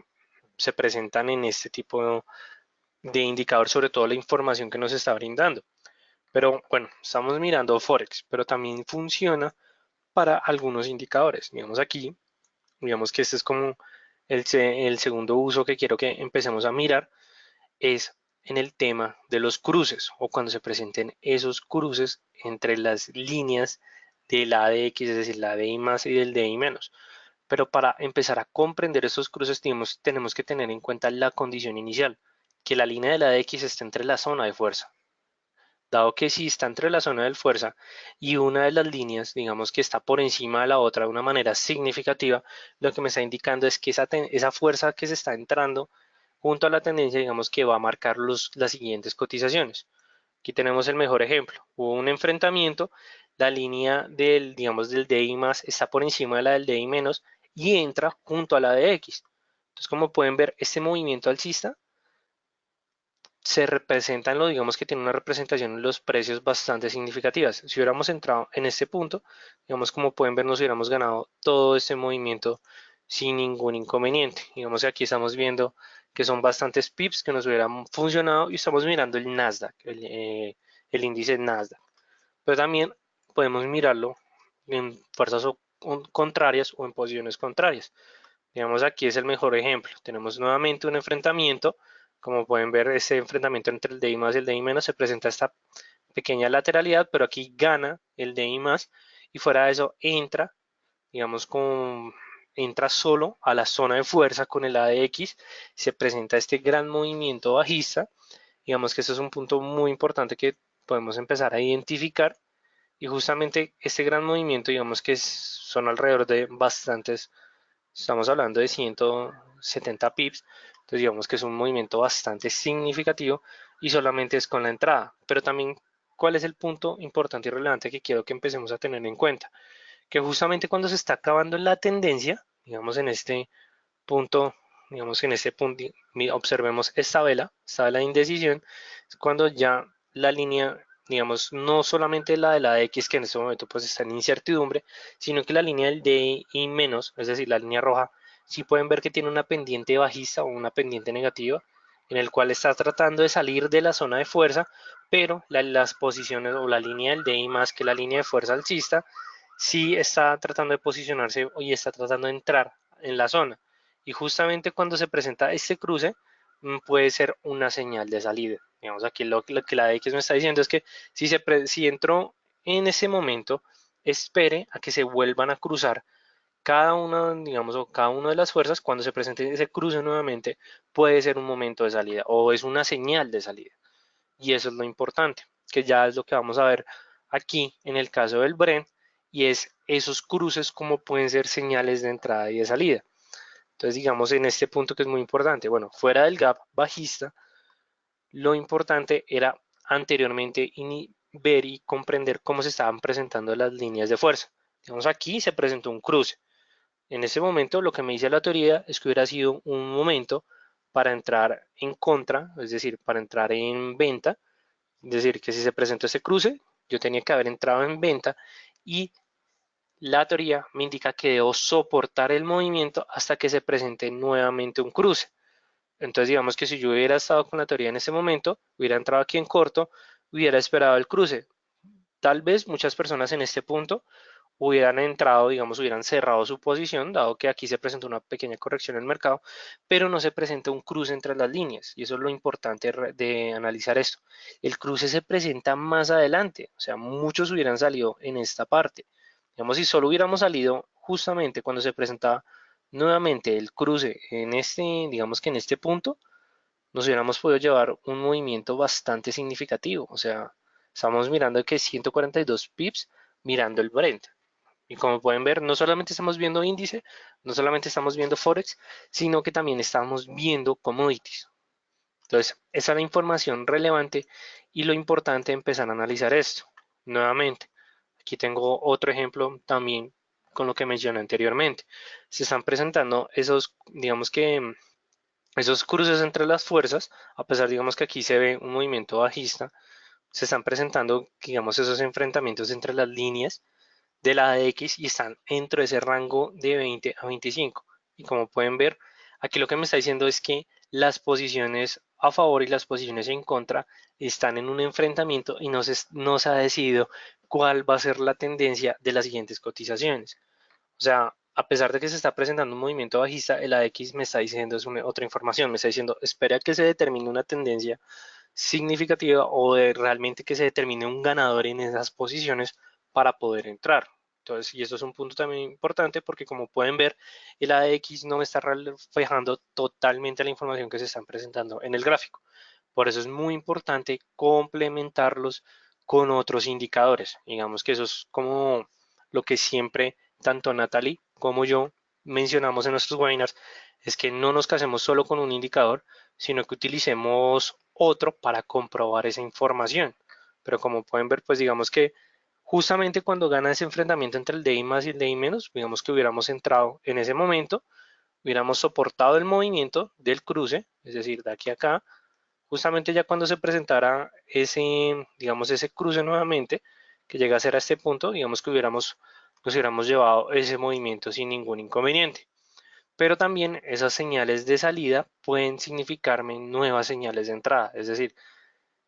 A: se presentan en este tipo de indicador, sobre todo la información que nos está brindando. Pero bueno, estamos mirando Forex, pero también funciona para algunos indicadores. Digamos aquí, digamos que este es como el segundo uso que quiero que empecemos a mirar, es en el tema de los cruces o cuando se presenten esos cruces entre las líneas de la ADX, es decir, la DI más y del DI menos. Pero para empezar a comprender estos cruces tenemos que tener en cuenta la condición inicial, que la línea de la X está entre la zona de fuerza. Dado que si está entre la zona de fuerza y una de las líneas, digamos que está por encima de la otra de una manera significativa, lo que me está indicando es que esa fuerza que se está entrando junto a la tendencia, digamos que va a marcar las siguientes cotizaciones. Aquí tenemos el mejor ejemplo. Hubo un enfrentamiento, la línea digamos, del DI más está por encima de la del DI menos y entra junto a la de X. Entonces, como pueden ver, este movimiento alcista se representa en digamos que tiene una representación en los precios bastante significativas. Si hubiéramos entrado en este punto, digamos como pueden ver, nos hubiéramos ganado todo este movimiento sin ningún inconveniente. Digamos que aquí estamos viendo que son bastantes pips que nos hubieran funcionado y estamos mirando el Nasdaq, el índice Nasdaq. Pero también podemos mirarlo en fuerzas contrarias o en posiciones contrarias. Digamos aquí es el mejor ejemplo. Tenemos nuevamente un enfrentamiento. Como pueden ver, ese enfrentamiento entre el DI más y el DI menos se presenta esta pequeña lateralidad, pero aquí gana el DI más y fuera de eso entra, digamos, entra solo a la zona de fuerza con el ADX, se presenta este gran movimiento bajista. Digamos que este es un punto muy importante que podemos empezar a identificar y justamente este gran movimiento, digamos que son alrededor de bastantes. Estamos hablando de 170 pips, entonces digamos que es un movimiento bastante significativo y solamente es con la entrada. Pero también, ¿cuál es el punto importante y relevante que quiero que empecemos a tener en cuenta? Que justamente cuando se está acabando la tendencia, digamos en este punto, digamos que en este punto, observemos esta vela de indecisión, es cuando ya la línea, digamos, no solamente la de la X que en este momento pues está en incertidumbre, sino que la línea del DI menos, es decir, la línea roja, sí pueden ver que tiene una pendiente bajista o una pendiente negativa, en el cual está tratando de salir de la zona de fuerza, pero las posiciones o la línea del DI más que la línea de fuerza alcista, sí está tratando de posicionarse y está tratando de entrar en la zona y justamente cuando se presenta este cruce puede ser una señal de salida. Digamos aquí lo que la ADX me está diciendo es que si entró en ese momento, espere a que se vuelvan a cruzar cada una, digamos, o cada una de las fuerzas. Cuando se presente ese cruce nuevamente, puede ser un momento de salida o es una señal de salida. Y eso es lo importante, que ya es lo que vamos a ver aquí en el caso del Brent, y es esos cruces como pueden ser señales de entrada y de salida. Entonces, digamos en este punto que es muy importante, bueno, fuera del gap bajista, lo importante era anteriormente ver y comprender cómo se estaban presentando las líneas de fuerza. Digamos, aquí se presentó un cruce. En ese momento, lo que me dice la teoría es que hubiera sido un momento para entrar en contra, es decir, para entrar en venta. Es decir, que si se presentó ese cruce, yo tenía que haber entrado en venta, y la teoría me indica que debo soportar el movimiento hasta que se presente nuevamente un cruce. Entonces, digamos que si yo hubiera estado con la teoría en ese momento, hubiera entrado aquí en corto, hubiera esperado el cruce. Tal vez muchas personas en este punto hubieran entrado, digamos, hubieran cerrado su posición, dado que aquí se presentó una pequeña corrección en el mercado, pero no se presenta un cruce entre las líneas, y eso es lo importante de analizar esto. El cruce se presenta más adelante, o sea, muchos hubieran salido en esta parte. Digamos, si solo hubiéramos salido justamente cuando se presentaba nuevamente el cruce en este, digamos que en este punto, nos hubiéramos podido llevar un movimiento bastante significativo. O sea, estamos mirando que 142 pips mirando el Brent. Y como pueden ver, no solamente estamos viendo índice, no solamente estamos viendo Forex, sino que también estamos viendo commodities. Entonces, esa es la información relevante y lo importante de empezar a analizar esto. Nuevamente, aquí tengo otro ejemplo también con lo que mencioné anteriormente. Se están presentando esos, digamos que esos cruces entre las fuerzas, a pesar, digamos que aquí se ve un movimiento bajista, se están presentando, digamos, esos enfrentamientos entre las líneas de la ADX y están dentro de ese rango de 20 a 25. Y como pueden ver, aquí lo que me está diciendo es que las posiciones a favor y las posiciones en contra están en un enfrentamiento y no se ha decidido cuál va a ser la tendencia de las siguientes cotizaciones. O sea, a pesar de que se está presentando un movimiento bajista, el AX me está diciendo otra información, me está diciendo, espera que se determine una tendencia significativa o de realmente que se determine un ganador en esas posiciones para poder entrar. Entonces, y eso es un punto también importante porque como pueden ver, el AX no me está reflejando totalmente la información que se están presentando en el gráfico. Por eso es muy importante complementarlos con otros indicadores. Digamos que eso es como lo que siempre tanto Natalie como yo mencionamos en nuestros webinars, es que no nos casemos solo con un indicador, sino que utilicemos otro para comprobar esa información. Pero como pueden ver, pues digamos que justamente cuando gana ese enfrentamiento entre el DI más y el DI menos, digamos que hubiéramos entrado en ese momento, hubiéramos soportado el movimiento del cruce, es decir, de aquí a acá, justamente ya cuando se presentara ese, digamos, ese cruce nuevamente, que llega a ser a este punto, digamos que nos hubiéramos llevado ese movimiento sin ningún inconveniente. Pero también esas señales de salida pueden significarme nuevas señales de entrada. Es decir,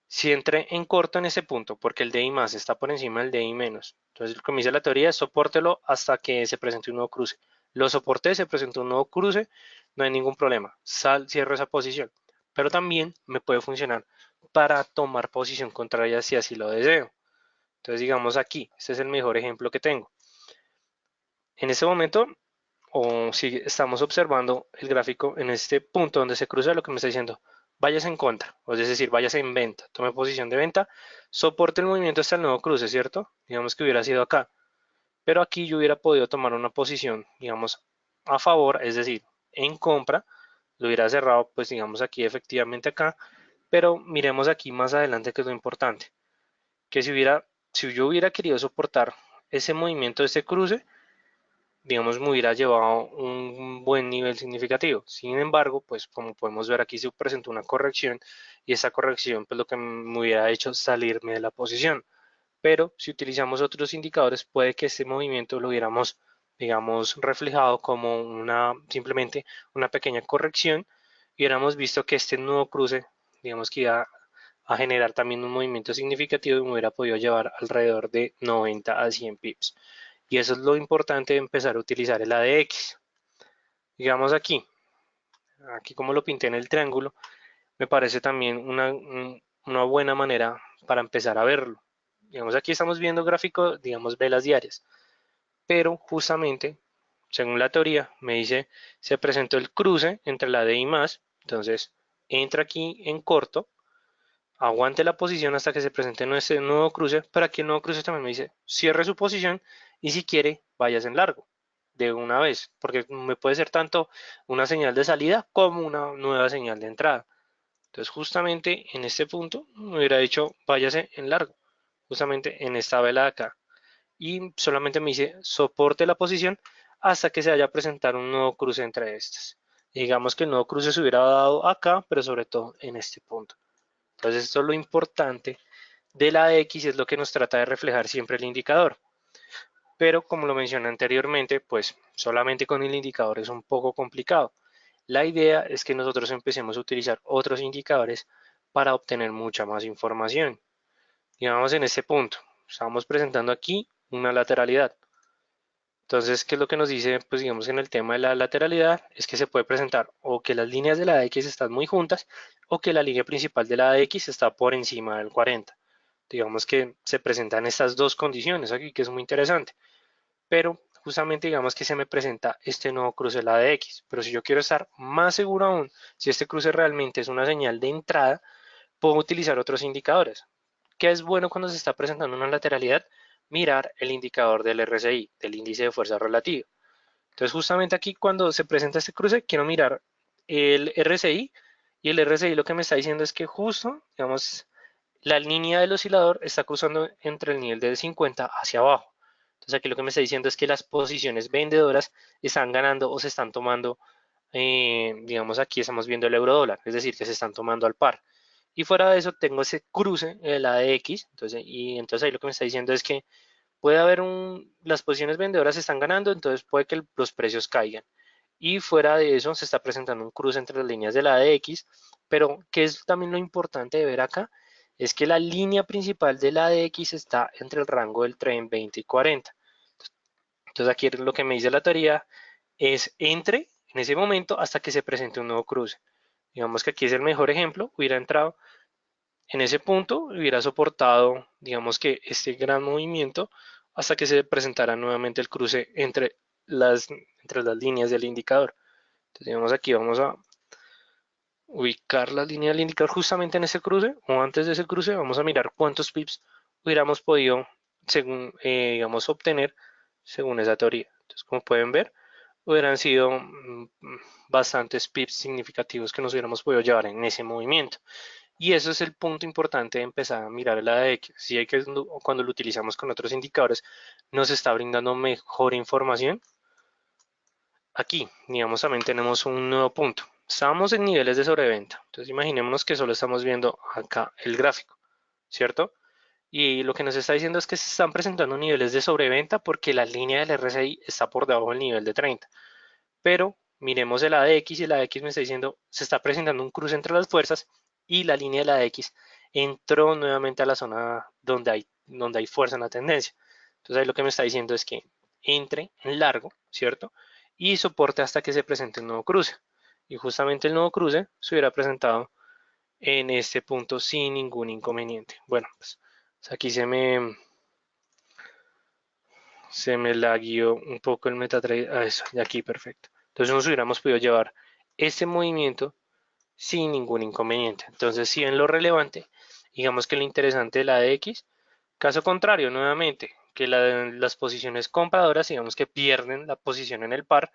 A: si entré en corto en ese punto, porque el DI más está por encima del DI menos. Entonces, lo que me dice la teoría es sopórtelo hasta que se presente un nuevo cruce. Lo soporté, se presentó un nuevo cruce, no hay ningún problema. Cierro esa posición. Pero también me puede funcionar para tomar posición contraria si así lo deseo. Entonces, digamos aquí, este es el mejor ejemplo que tengo. En este momento, o si estamos observando el gráfico en este punto donde se cruza, lo que me está diciendo, vayas en contra, o es decir, vayas en venta, tome posición de venta, soporte el movimiento hasta el nuevo cruce, ¿cierto? Digamos que hubiera sido acá, pero aquí yo hubiera podido tomar una posición, digamos, a favor, es decir, en compra, lo hubiera cerrado, pues digamos aquí efectivamente acá, pero miremos aquí más adelante que es lo importante, que si yo hubiera querido soportar ese movimiento de este cruce, digamos, me hubiera llevado un buen nivel significativo. Sin embargo, pues como podemos ver aquí se presentó una corrección, y esa corrección pues lo que me hubiera hecho salirme de la posición. Pero si utilizamos otros indicadores, puede que este movimiento lo hubiéramos, digamos, reflejado como simplemente una pequeña corrección, y hubiéramos visto que este nuevo cruce, digamos que iba a generar también un movimiento significativo y me hubiera podido llevar alrededor de 90 a 100 pips. Y eso es lo importante de empezar a utilizar el ADX. Digamos aquí como lo pinté en el triángulo, me parece también una buena manera para empezar a verlo. Digamos, aquí estamos viendo gráfico, digamos, velas diarias, pero justamente, según la teoría, me dice, se presentó el cruce entre la D y más, entonces entra aquí en corto, aguante la posición hasta que se presente nuestro nuevo cruce, pero aquí el nuevo cruce también me dice, cierre su posición y si quiere, váyase en largo de una vez, porque me puede ser tanto una señal de salida como una nueva señal de entrada. Entonces, justamente en este punto, me hubiera dicho, váyase en largo, justamente en esta vela de acá. Y solamente me dice, soporte la posición hasta que se vaya a presentar un nuevo cruce entre estas. Digamos que el nuevo cruce se hubiera dado acá, pero sobre todo en este punto. Entonces, esto es lo importante de la X, es lo que nos trata de reflejar siempre el indicador. Pero como lo mencioné anteriormente, pues solamente con el indicador es un poco complicado. La idea es que nosotros empecemos a utilizar otros indicadores para obtener mucha más información. Digamos en este punto, estamos presentando aquí una lateralidad. Entonces, ¿qué es lo que nos dice? Pues digamos en el tema de la lateralidad es que se puede presentar o que las líneas de la X están muy juntas o que la línea principal de la X está por encima del 40. Digamos que se presentan estas dos condiciones aquí, que es muy interesante. Pero justamente digamos que se me presenta este nuevo cruce la de X. Pero si yo quiero estar más seguro aún, si este cruce realmente es una señal de entrada, puedo utilizar otros indicadores. ¿Qué es bueno cuando se está presentando una lateralidad? Mirar el indicador del RSI, del índice de fuerza relativa. Entonces justamente aquí cuando se presenta este cruce, quiero mirar el RSI y el RSI lo que me está diciendo es que justo, digamos, la línea del oscilador está cruzando entre el nivel de 50 hacia abajo. Entonces aquí lo que me está diciendo es que las posiciones vendedoras están ganando o se están tomando, digamos aquí estamos viendo el euro dólar, es decir, que se están tomando al par. Y fuera de eso tengo ese cruce, la de X, entonces ahí lo que me está diciendo es que puede haber las posiciones vendedoras están ganando, entonces puede que los precios caigan. Y fuera de eso se está presentando un cruce entre las líneas de la de X, pero que es también lo importante de ver acá, es que la línea principal de la de X está entre el rango del tren 20 y 40. Entonces aquí lo que me dice la teoría es entre en ese momento hasta que se presente un nuevo cruce. Digamos que aquí es el mejor ejemplo, hubiera entrado en ese punto, hubiera soportado, digamos que este gran movimiento hasta que se presentara nuevamente el cruce entre las líneas del indicador. Entonces, digamos aquí vamos a ubicar la línea del indicador justamente en ese cruce o antes de ese cruce, vamos a mirar cuántos pips hubiéramos podido, según, digamos, obtener según esa teoría. Entonces, como pueden ver, hubieran sido bastantes pips significativos que nos hubiéramos podido llevar en ese movimiento. Y eso es el punto importante de empezar a mirar la de X. Si hay que cuando lo utilizamos con otros indicadores, nos está brindando mejor información. Aquí, digamos, también tenemos un nuevo punto. Estamos en niveles de sobreventa. Entonces, imaginémonos que solo estamos viendo acá el gráfico, ¿cierto? Y lo que nos está diciendo es que se están presentando niveles de sobreventa porque la línea del RSI está por debajo del nivel de 30. Pero miremos el ADX y el ADX me está diciendo se está presentando un cruce entre las fuerzas y la línea de la ADX entró nuevamente a la zona donde hay fuerza en la tendencia. Entonces ahí lo que me está diciendo es que entre en largo, ¿cierto? Y soporte hasta que se presente un nuevo cruce. Y justamente el nuevo cruce se hubiera presentado en este punto sin ningún inconveniente. Bueno, pues aquí se me laguió un poco el MetaTrader. Eso, y aquí perfecto. Entonces nos hubiéramos podido llevar este movimiento sin ningún inconveniente. Entonces, si en lo relevante, digamos que lo interesante de la de X, caso contrario, nuevamente, que las posiciones compradoras, digamos que pierden la posición en el par,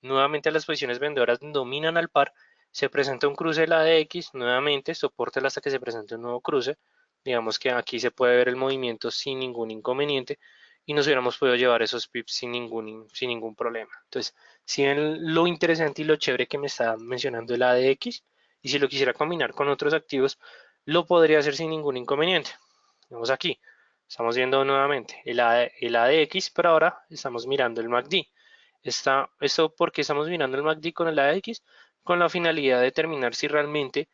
A: nuevamente las posiciones vendedoras dominan al par, se presenta un cruce de la de X, nuevamente soporte hasta que se presente un nuevo cruce, digamos que aquí se puede ver el movimiento sin ningún inconveniente y nos hubiéramos podido llevar esos pips sin ningún problema. Entonces, si ven lo interesante y lo chévere que me está mencionando el ADX, y si lo quisiera combinar con otros activos, lo podría hacer sin ningún inconveniente. Vemos aquí, estamos viendo nuevamente el ADX, pero ahora estamos mirando el MACD. Esto porque estamos mirando el MACD con el ADX, con la finalidad de determinar si realmente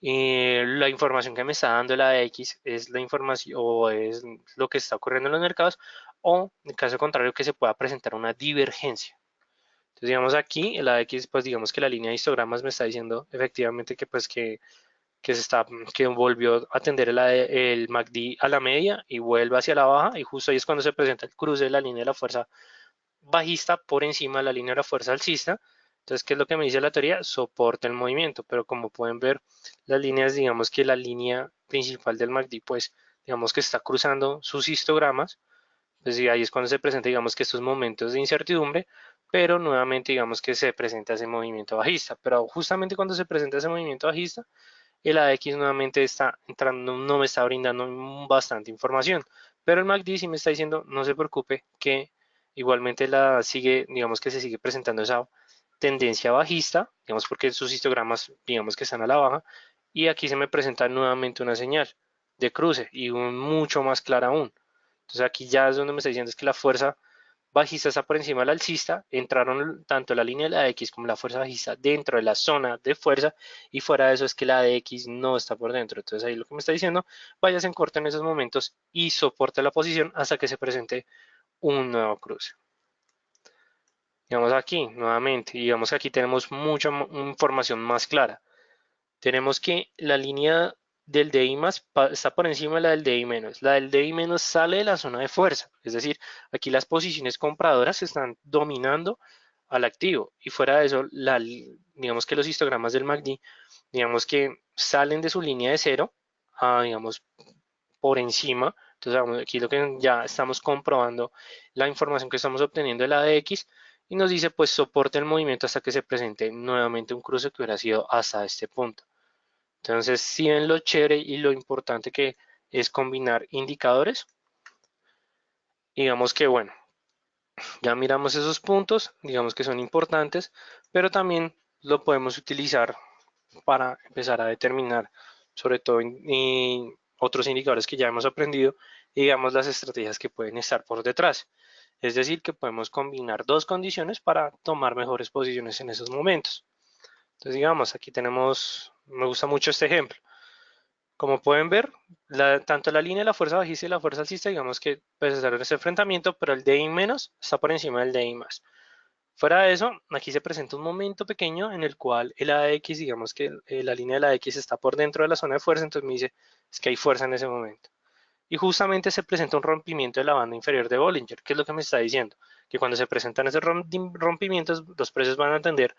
A: la información que me está dando el ADX es la información o es lo que está ocurriendo en los mercados, o en caso contrario que se pueda presentar una divergencia. Entonces, digamos aquí, el AX, pues digamos que la línea de histogramas me está diciendo efectivamente que pues que volvió a tender el MACD a la media y vuelve hacia la baja, y justo ahí es cuando se presenta el cruce de la línea de la fuerza bajista por encima de la línea de la fuerza alcista. Entonces, ¿qué es lo que me dice la teoría? Soporta el movimiento, pero como pueden ver, las líneas, digamos que la línea principal del MACD, pues, digamos que está cruzando sus histogramas. Pues ahí es cuando se presenta, digamos que estos momentos de incertidumbre, pero nuevamente digamos que se presenta ese movimiento bajista. Pero justamente cuando se presenta ese movimiento bajista, el AX nuevamente está entrando, no me está brindando bastante información. Pero el MACD sí me está diciendo, no se preocupe, que igualmente la sigue, digamos que se sigue presentando esa tendencia bajista, digamos porque sus histogramas, digamos que están a la baja, y aquí se me presenta nuevamente una señal de cruce y mucho más clara aún. Entonces aquí ya es donde me está diciendo es que la fuerza bajista está por encima del alcista, entraron tanto la línea de la X como la fuerza bajista dentro de la zona de fuerza, y fuera de eso es que la de X no está por dentro. Entonces ahí lo que me está diciendo, váyase en corto en esos momentos y soporte la posición hasta que se presente un nuevo cruce. Digamos aquí nuevamente, digamos que aquí tenemos mucha información más clara. Tenemos que la línea del DI más está por encima de la del DI menos. La del DI menos sale de la zona de fuerza. Es decir, aquí las posiciones compradoras están dominando al activo. Y fuera de eso, digamos que los histogramas del MACD, digamos que salen de su línea de cero a, digamos, por encima. Entonces, aquí lo que ya estamos comprobando, la información que estamos obteniendo de la ADX, y nos dice, pues soporte el movimiento hasta que se presente nuevamente un cruce que hubiera sido hasta este punto. Entonces, si ven lo chévere y lo importante que es combinar indicadores, digamos que bueno, ya miramos esos puntos, digamos que son importantes, pero también lo podemos utilizar para empezar a determinar, sobre todo en otros indicadores que ya hemos aprendido, y digamos las estrategias que pueden estar por detrás. Es decir, que podemos combinar dos condiciones para tomar mejores posiciones en esos momentos. Entonces, digamos, aquí tenemos, me gusta mucho este ejemplo. Como pueden ver, tanto la línea de la fuerza bajista y la fuerza alcista, digamos que pues en ese enfrentamiento, pero el DI menos está por encima del DI más. Fuera de eso, aquí se presenta un momento pequeño en el cual el AX, digamos que la línea de la X está por dentro de la zona de fuerza, entonces me dice, es que hay fuerza en ese momento. Y justamente se presenta un rompimiento de la banda inferior de Bollinger. ¿Qué es lo que me está diciendo? Que cuando se presentan esos rompimientos, los precios van a tender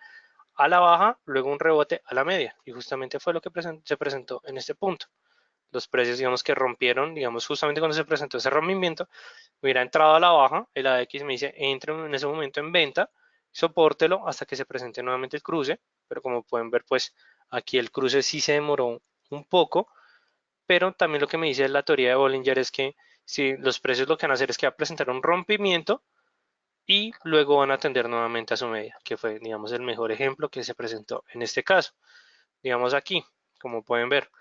A: a la baja, luego un rebote a la media. Y justamente fue lo que se presentó en este punto. Los precios, digamos que rompieron, digamos, justamente cuando se presentó ese rompimiento, hubiera entrado a la baja, el AX me dice, entre en ese momento en venta, sopórtelo hasta que se presente nuevamente el cruce, pero como pueden ver, pues aquí el cruce sí se demoró un poco, pero también lo que me dice la teoría de Bollinger es que si los precios lo que van a hacer es que va a presentar un rompimiento y luego van a tender nuevamente a su media, que fue, digamos, el mejor ejemplo que se presentó en este caso. Digamos aquí, como pueden ver,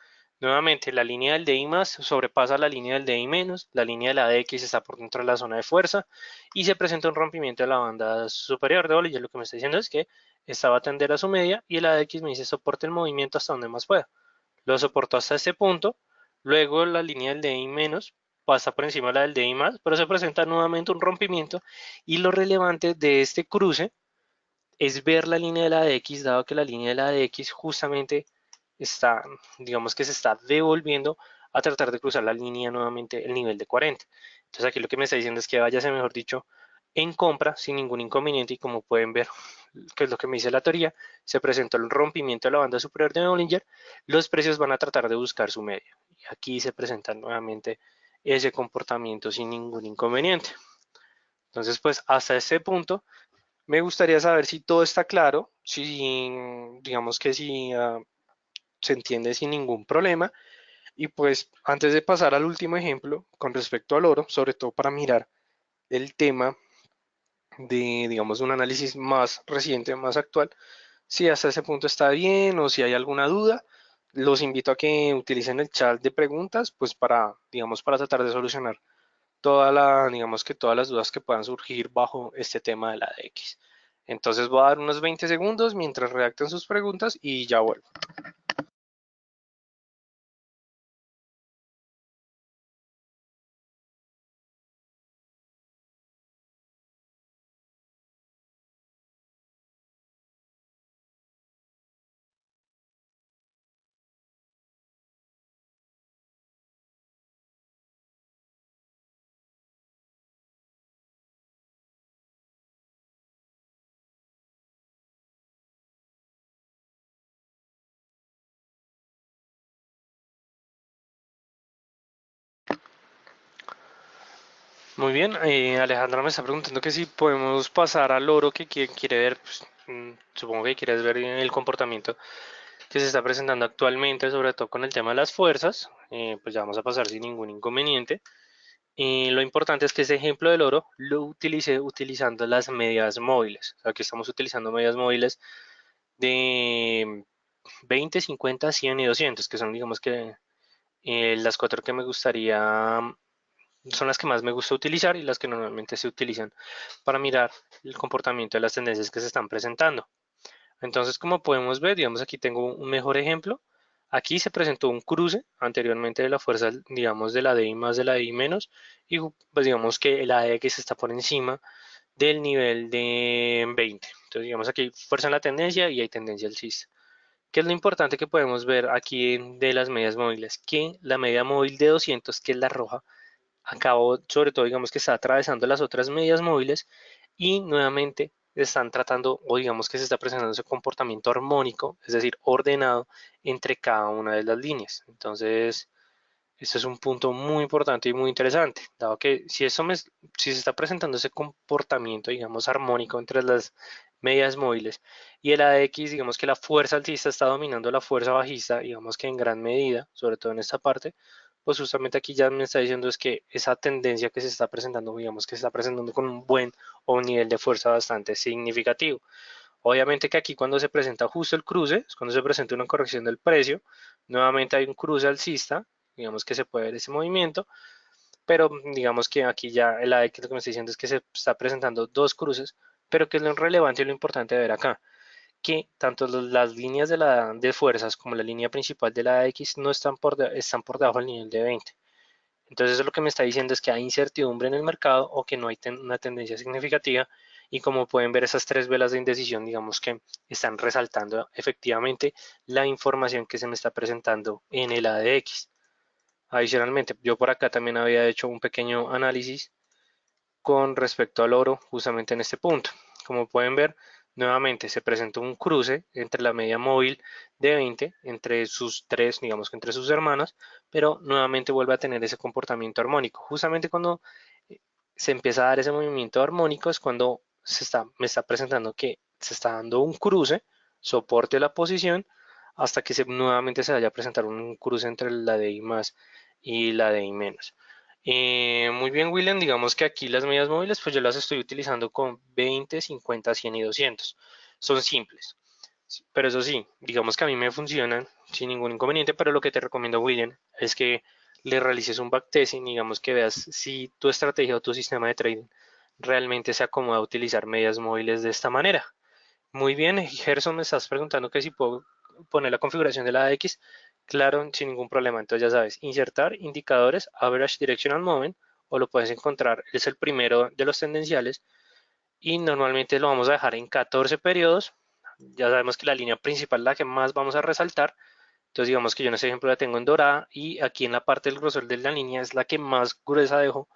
A: nuevamente la línea del DI más sobrepasa la línea del DI menos, la línea de la DX está por dentro de la zona de fuerza y se presenta un rompimiento de la banda superior de Bollinger. Lo que me está diciendo es que esta va a tender a su media y el ADX me dice soporte el movimiento hasta donde más pueda. Lo soportó hasta este punto, luego la línea del DI menos pasa por encima de la del DI más, pero se presenta nuevamente un rompimiento, y lo relevante de este cruce es ver la línea de la DX, dado que la línea de la DX justamente está, digamos que se está devolviendo a tratar de cruzar la línea nuevamente el nivel de 40. Entonces aquí lo que me está diciendo es que váyase, mejor dicho, en compra sin ningún inconveniente, y como pueden ver, que es lo que me dice la teoría, se presentó el rompimiento de la banda superior de Bollinger, los precios van a tratar de buscar su media. Y aquí se presenta nuevamente ese comportamiento sin ningún inconveniente. Entonces, pues hasta este punto me gustaría saber si todo está claro, si digamos que si se entiende sin ningún problema. Y pues antes de pasar al último ejemplo con respecto al oro, sobre todo para mirar el tema de, digamos, un análisis más reciente, más actual, si hasta ese punto está bien o si hay alguna duda, los invito a que utilicen el chat de preguntas, pues para, digamos, para tratar de solucionar digamos que todas las dudas que puedan surgir bajo este tema de la DX. Entonces voy a dar unos 20 segundos mientras redacten sus preguntas y ya vuelvo. Muy bien, Alejandra me está preguntando que si podemos pasar al oro que quiere ver, pues, supongo que quieres ver el comportamiento que se está presentando actualmente, sobre todo con el tema de las fuerzas, pues ya vamos a pasar sin ningún inconveniente. Y lo importante es que este ejemplo del oro lo utilicé utilizando las medias móviles. Aquí estamos utilizando medias móviles de 20, 50, 100 y 200, que son digamos que las cuatro que me gustaría, son las que más me gusta utilizar y las que normalmente se utilizan para mirar el comportamiento de las tendencias que se están presentando. Entonces, como podemos ver, digamos aquí tengo un mejor ejemplo. Aquí se presentó un cruce anteriormente de la fuerza, digamos, de la DI más de la DI menos, y pues digamos que la X está por encima del nivel de 20. Entonces, digamos aquí fuerza en la tendencia y hay tendencia alcista. ¿Qué es lo importante que podemos ver aquí de las medias móviles? Que la media móvil de 200, que es la roja, acabó, sobre todo, digamos que está atravesando las otras medias móviles y nuevamente están tratando, o digamos que se está presentando ese comportamiento armónico, es decir, ordenado entre cada una de las líneas. Entonces, este es un punto muy importante y muy interesante, dado que si se está presentando ese comportamiento, digamos, armónico entre las medias móviles y el AX, digamos que la fuerza alcista está dominando la fuerza bajista, digamos que en gran medida, sobre todo en esta parte, pues justamente aquí ya me está diciendo es que esa tendencia que se está presentando, digamos que se está presentando con un buen o un nivel de fuerza bastante significativo. Obviamente que aquí cuando se presenta justo el cruce, es cuando se presenta una corrección del precio, nuevamente hay un cruce alcista, digamos que se puede ver ese movimiento, pero digamos que aquí ya el AX lo que me está diciendo es que se está presentando dos cruces, pero que es lo relevante y lo importante de ver acá, que tanto las líneas de fuerzas como la línea principal de la X no están están por debajo del nivel de 20. Entonces eso lo que me está diciendo es que hay incertidumbre en el mercado o que no hay una tendencia significativa y como pueden ver esas tres velas de indecisión digamos que están resaltando efectivamente la información que se me está presentando en el ADX. Adicionalmente, yo por acá también había hecho un pequeño análisis con respecto al oro justamente en este punto. Como pueden ver, nuevamente se presentó un cruce entre la media móvil de 20, entre sus tres, digamos que entre sus hermanas, pero nuevamente vuelve a tener ese comportamiento armónico. Justamente cuando eh, se empieza a dar ese movimiento armónico es cuando me está presentando que se está dando un cruce, soporte a la posición, hasta que nuevamente se vaya a presentar un cruce entre la de I más y la de I menos. Muy bien, William, digamos que aquí las medidas móviles, pues yo las estoy utilizando con 20, 50, 100 y 200. Son simples, pero eso sí, digamos que a mí me funcionan sin ningún inconveniente, pero lo que te recomiendo, William, es que le realices un backtesting, digamos que veas si tu estrategia o tu sistema de trading realmente se acomoda a utilizar medias móviles de esta manera. Muy bien, Gerson, me estás preguntando que si puedo poner la configuración de la AX. Claro, sin ningún problema. Entonces ya sabes, insertar indicadores, Average Directional Movement, o lo puedes encontrar, es el primero de los tendenciales y normalmente lo vamos a dejar en 14 periodos. Ya sabemos que la línea principal es la que más vamos a resaltar. Entonces digamos que yo en este ejemplo la tengo en dorada y aquí en la parte del grosor de la línea es la que más gruesa dejo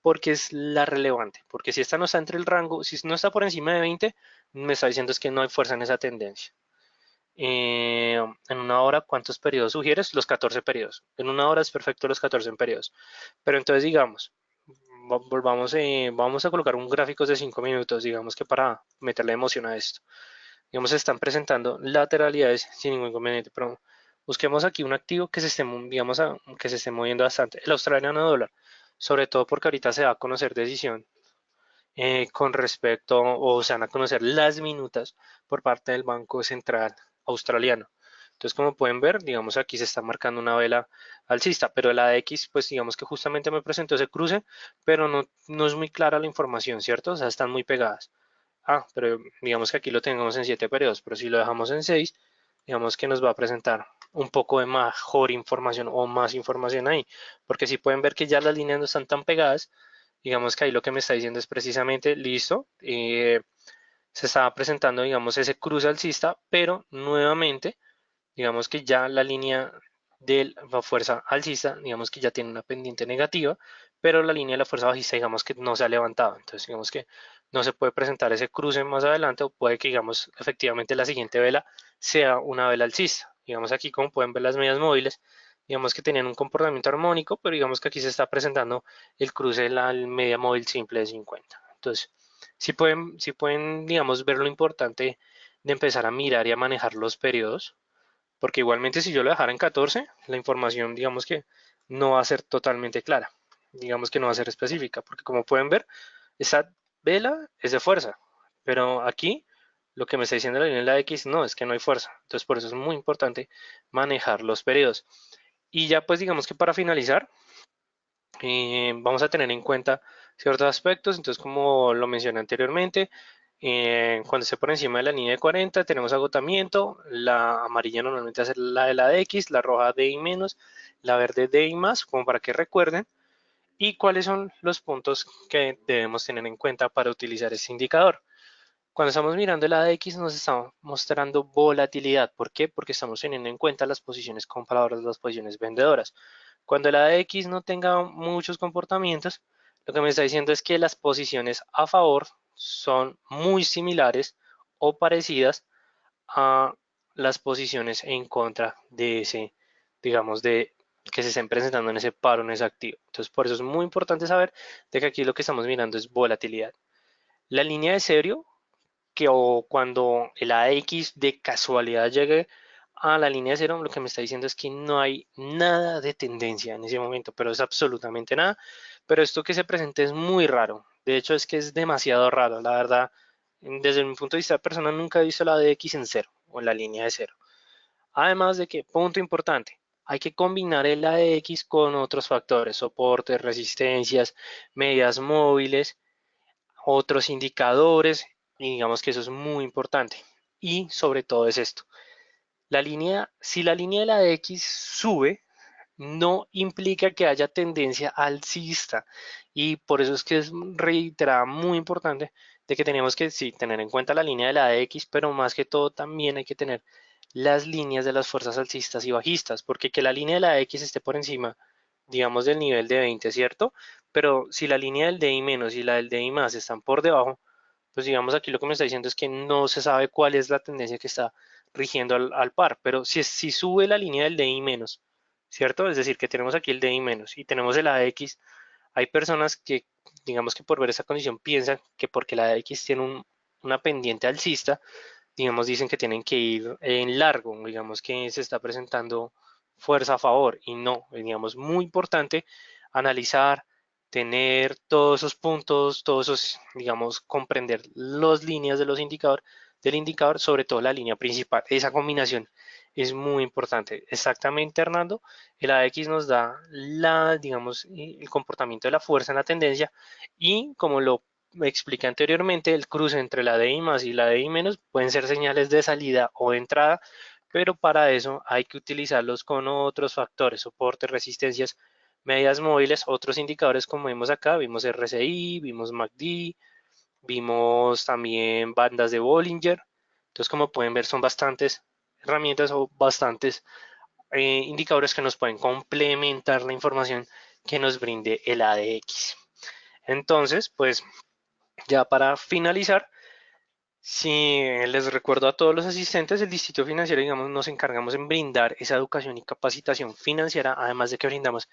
A: porque es la relevante. Porque si esta no está entre el rango, si no está por encima de 20, me está diciendo es que no hay fuerza en esa tendencia. En una hora, ¿cuántos periodos sugieres? Los 14 periodos. En una hora es perfecto los 14 periodos. Pero entonces digamos, vamos a colocar un gráfico de 5 minutos, digamos que para meterle emoción a esto. Digamos, se están presentando lateralidades sin ningún inconveniente, pero busquemos aquí un activo que se esté, digamos, que se esté moviendo bastante. El australiano dólar, sobre todo porque ahorita se va a conocer decisión con respecto, o se van a conocer las minutas por parte del Banco Central Australiano. Entonces, como pueden ver, digamos aquí se está marcando una vela alcista, pero la X, pues digamos que justamente me presentó ese cruce, pero no es muy clara la información, ¿cierto? O sea, están muy pegadas. Pero digamos que aquí lo tengamos en 7 periodos, pero si lo dejamos en 6, digamos que nos va a presentar un poco de mejor información o más información ahí, porque si pueden ver que ya las líneas no están tan pegadas, digamos que ahí lo que me está diciendo es precisamente, listo, se estaba presentando, digamos, ese cruce alcista, pero nuevamente, digamos que ya la línea de la fuerza alcista, digamos que ya tiene una pendiente negativa, pero la línea de la fuerza bajista, digamos que no se ha levantado. Entonces, digamos que no se puede presentar ese cruce más adelante o puede que, digamos, efectivamente la siguiente vela sea una vela alcista. Digamos aquí, como pueden ver las medias móviles, digamos que tenían un comportamiento armónico, pero digamos que aquí se está presentando el cruce de la media móvil simple de 50. Entonces, si pueden, digamos, ver lo importante de empezar a mirar y a manejar los periodos, porque igualmente si yo lo dejara en 14, la información, digamos que no va a ser totalmente clara, digamos que no va a ser específica, porque como pueden ver, esta vela es de fuerza, pero aquí lo que me está diciendo la línea de la X no, es que no hay fuerza. Entonces por eso es muy importante manejar los periodos. Y ya pues digamos que para finalizar, vamos a tener en cuenta ciertos aspectos. Entonces como lo mencioné anteriormente, cuando esté por encima de la línea de 40 tenemos agotamiento, la amarilla normalmente es la de la X, la roja D y menos, la verde D y más, como para que recuerden, y cuáles son los puntos que debemos tener en cuenta para utilizar este indicador. Cuando estamos mirando la X nos está mostrando volatilidad. ¿Por qué? Porque estamos teniendo en cuenta las posiciones compradoras, las posiciones vendedoras. Cuando la X no tenga muchos comportamientos, lo que me está diciendo es que las posiciones a favor son muy similares o parecidas a las posiciones en contra de ese, digamos, de que se estén presentando en ese paro, en ese activo. Entonces, por eso es muy importante saber de que aquí lo que estamos mirando es volatilidad. La línea de serio, que o cuando el AX de casualidad llegue a la línea de cero, lo que me está diciendo es que no hay nada de tendencia en ese momento, pero es absolutamente nada. Pero esto que se presenta es muy raro. De hecho, es que es demasiado raro, la verdad. Desde mi punto de vista personal, nunca he visto la DX en cero o en la línea de cero. Además de que, punto importante, hay que combinar el AX con otros factores, soportes, resistencias, medias móviles, otros indicadores, y digamos que eso es muy importante. Y sobre todo es esto. Si la línea de la X sube, no implica que haya tendencia alcista. Y por eso es que es reiterada muy importante de que tenemos que sí tener en cuenta la línea de la X, pero más que todo también hay que tener las líneas de las fuerzas alcistas y bajistas, porque que la línea de la X esté por encima, digamos, del nivel de 20, ¿cierto? Pero si la línea del DI menos y la del DI más están por debajo, pues digamos aquí lo que me está diciendo es que no se sabe cuál es la tendencia que está rigiendo al par, pero si sube la línea del DI menos, ¿cierto? Es decir, que tenemos aquí el DI menos y tenemos el AX, hay personas que, digamos que por ver esa condición piensan que porque la AX tiene una pendiente alcista, digamos, dicen que tienen que ir en largo, digamos que se está presentando fuerza a favor y no, digamos, muy importante analizar, tener todos esos puntos, todos esos, digamos, comprender las líneas de los indicadores, del indicador, sobre todo la línea principal. Esa combinación es muy importante. Exactamente, Hernando, el AX nos da digamos, el comportamiento de la fuerza en la tendencia y como lo me expliqué anteriormente, el cruce entre la DI más y la DI menos pueden ser señales de salida o de entrada, pero para eso hay que utilizarlos con otros factores, soportes, resistencias, medias móviles, otros indicadores como vimos acá, vimos RSI, vimos MACD, vimos también bandas de Bollinger. Entonces, como pueden ver, son bastantes herramientas o bastantes indicadores que nos pueden complementar la información que nos brinde el ADX. Entonces, pues ya para finalizar, si les recuerdo a todos los asistentes, el Distrito Financiero, digamos, nos encargamos en brindar esa educación y capacitación financiera, además de que brindamos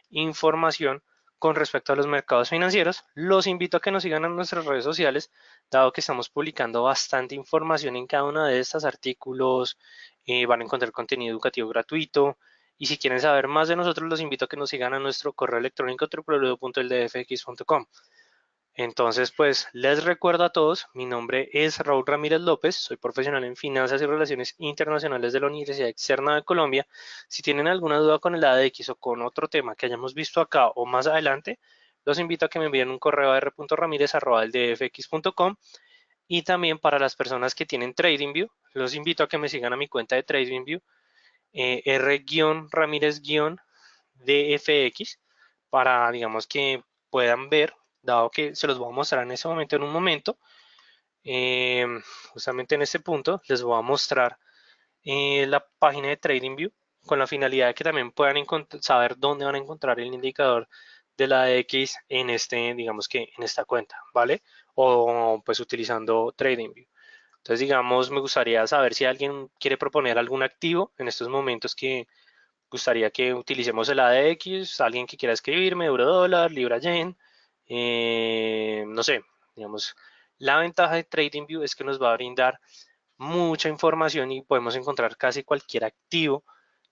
A: información con respecto a los mercados financieros. Los invito a que nos sigan en nuestras redes sociales, dado que estamos publicando bastante información en cada uno de estos artículos, van a encontrar contenido educativo gratuito. Y si quieren saber más de nosotros, los invito a que nos sigan a nuestro correo electrónico www.eldfx.com. Entonces, pues les recuerdo a todos, mi nombre es Raúl Ramírez López, soy profesional en Finanzas y Relaciones Internacionales de la Universidad Externa de Colombia. Si tienen alguna duda con el ADX o con otro tema que hayamos visto acá o más adelante, los invito a que me envíen un correo a r.ramirez@eldfx.com y también para las personas que tienen TradingView, los invito a que me sigan a mi cuenta de TradingView, r-ramirez-dfx, para, digamos, que puedan ver, dado que se los voy a mostrar en ese momento, en un momento, eh, justamente en este punto, les voy a mostrar la página de TradingView con la finalidad de que también puedan saber dónde van a encontrar el indicador de la X en digamos que en esta cuenta, ¿vale? O pues utilizando TradingView. Entonces, digamos, me gustaría saber si alguien quiere proponer algún activo en estos momentos que gustaría que utilicemos el ADX, alguien que quiera escribirme, euro dólar, libra yen, no sé, digamos, la ventaja de TradingView es que nos va a brindar mucha información y podemos encontrar casi cualquier activo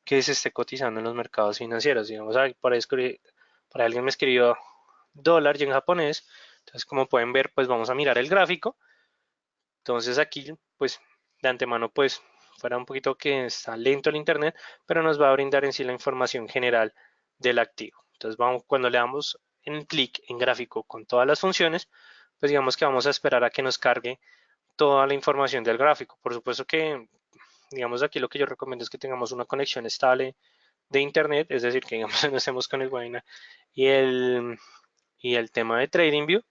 A: que se esté cotizando en los mercados financieros. Digamos, por ahí alguien me escribió dólar y en japonés. Entonces, como pueden ver, pues vamos a mirar el gráfico. Entonces aquí, pues de antemano, pues fuera un poquito que está lento el internet, pero nos va a brindar en sí la información general del activo. Entonces, vamos, cuando le damos en clic en gráfico con todas las funciones, pues digamos que vamos a esperar a que nos cargue toda la información del gráfico. Por supuesto que, digamos, aquí lo que yo recomiendo es que tengamos una conexión estable de internet, es decir, que digamos no estemos con el webinar y el tema de TradingView.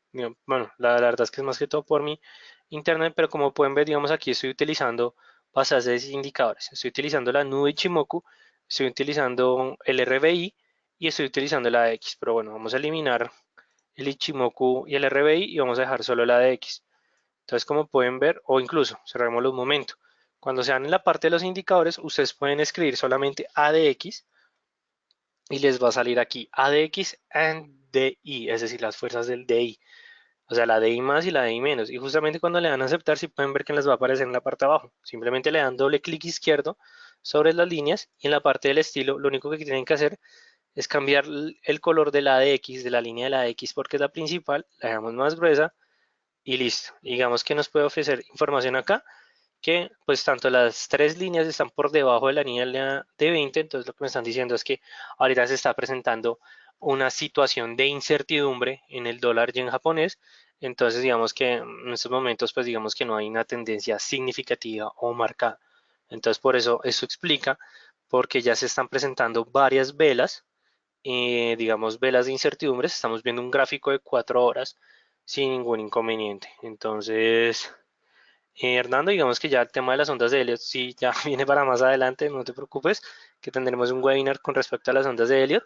A: Bueno, la verdad es que es más que todo por mi internet, pero como pueden ver, digamos, aquí estoy utilizando bases de indicadores. Estoy utilizando la nube Ichimoku, estoy utilizando el RBI y estoy utilizando la ADX. Pero bueno, vamos a eliminar el Ichimoku y el RBI y vamos a dejar solo la ADX. Entonces, como pueden ver, o incluso, cerrémoslo un momento. Cuando sean en la parte de los indicadores, ustedes pueden escribir solamente ADX y les va a salir aquí ADX and DI, es decir, las fuerzas del DI. O sea, la DI más y la DI menos. Y justamente cuando le dan a aceptar, si pueden ver que les va a aparecer en la parte de abajo. Simplemente le dan doble clic izquierdo sobre las líneas y en la parte del estilo, lo único que tienen que hacer es cambiar el color de la ADX, de la línea de la ADX, porque es la principal, la dejamos más gruesa y listo. Digamos que nos puede ofrecer información acá que pues tanto las tres líneas están por debajo de la línea de 20, entonces lo que me están diciendo es que ahorita se está presentando una situación de incertidumbre en el dólar y en japonés, entonces digamos que en estos momentos pues digamos que no hay una tendencia significativa o marcada, entonces por eso explica porque ya se están presentando varias velas, digamos velas de incertidumbre, estamos viendo un gráfico de 4 horas sin ningún inconveniente, entonces Hernando, digamos que ya el tema de las ondas de Elliot sí ya viene para más adelante, no te preocupes, que tendremos un webinar con respecto a las ondas de Elliot.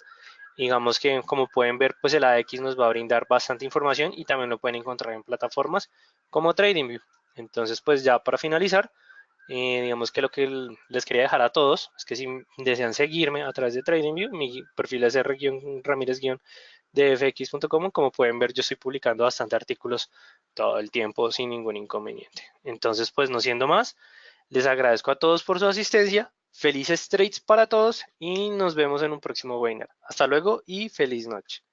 A: Digamos que como pueden ver, pues el AX nos va a brindar bastante información y también lo pueden encontrar en plataformas como TradingView. Entonces, pues ya para finalizar, digamos que lo que les quería dejar a todos es que si desean seguirme a través de TradingView, mi perfil es r-ramírez- de fx.com, como pueden ver yo estoy publicando bastante artículos todo el tiempo sin ningún inconveniente. Entonces, pues no siendo más, les agradezco a todos por su asistencia, felices trades para todos y nos vemos en un próximo webinar. Hasta luego y feliz noche.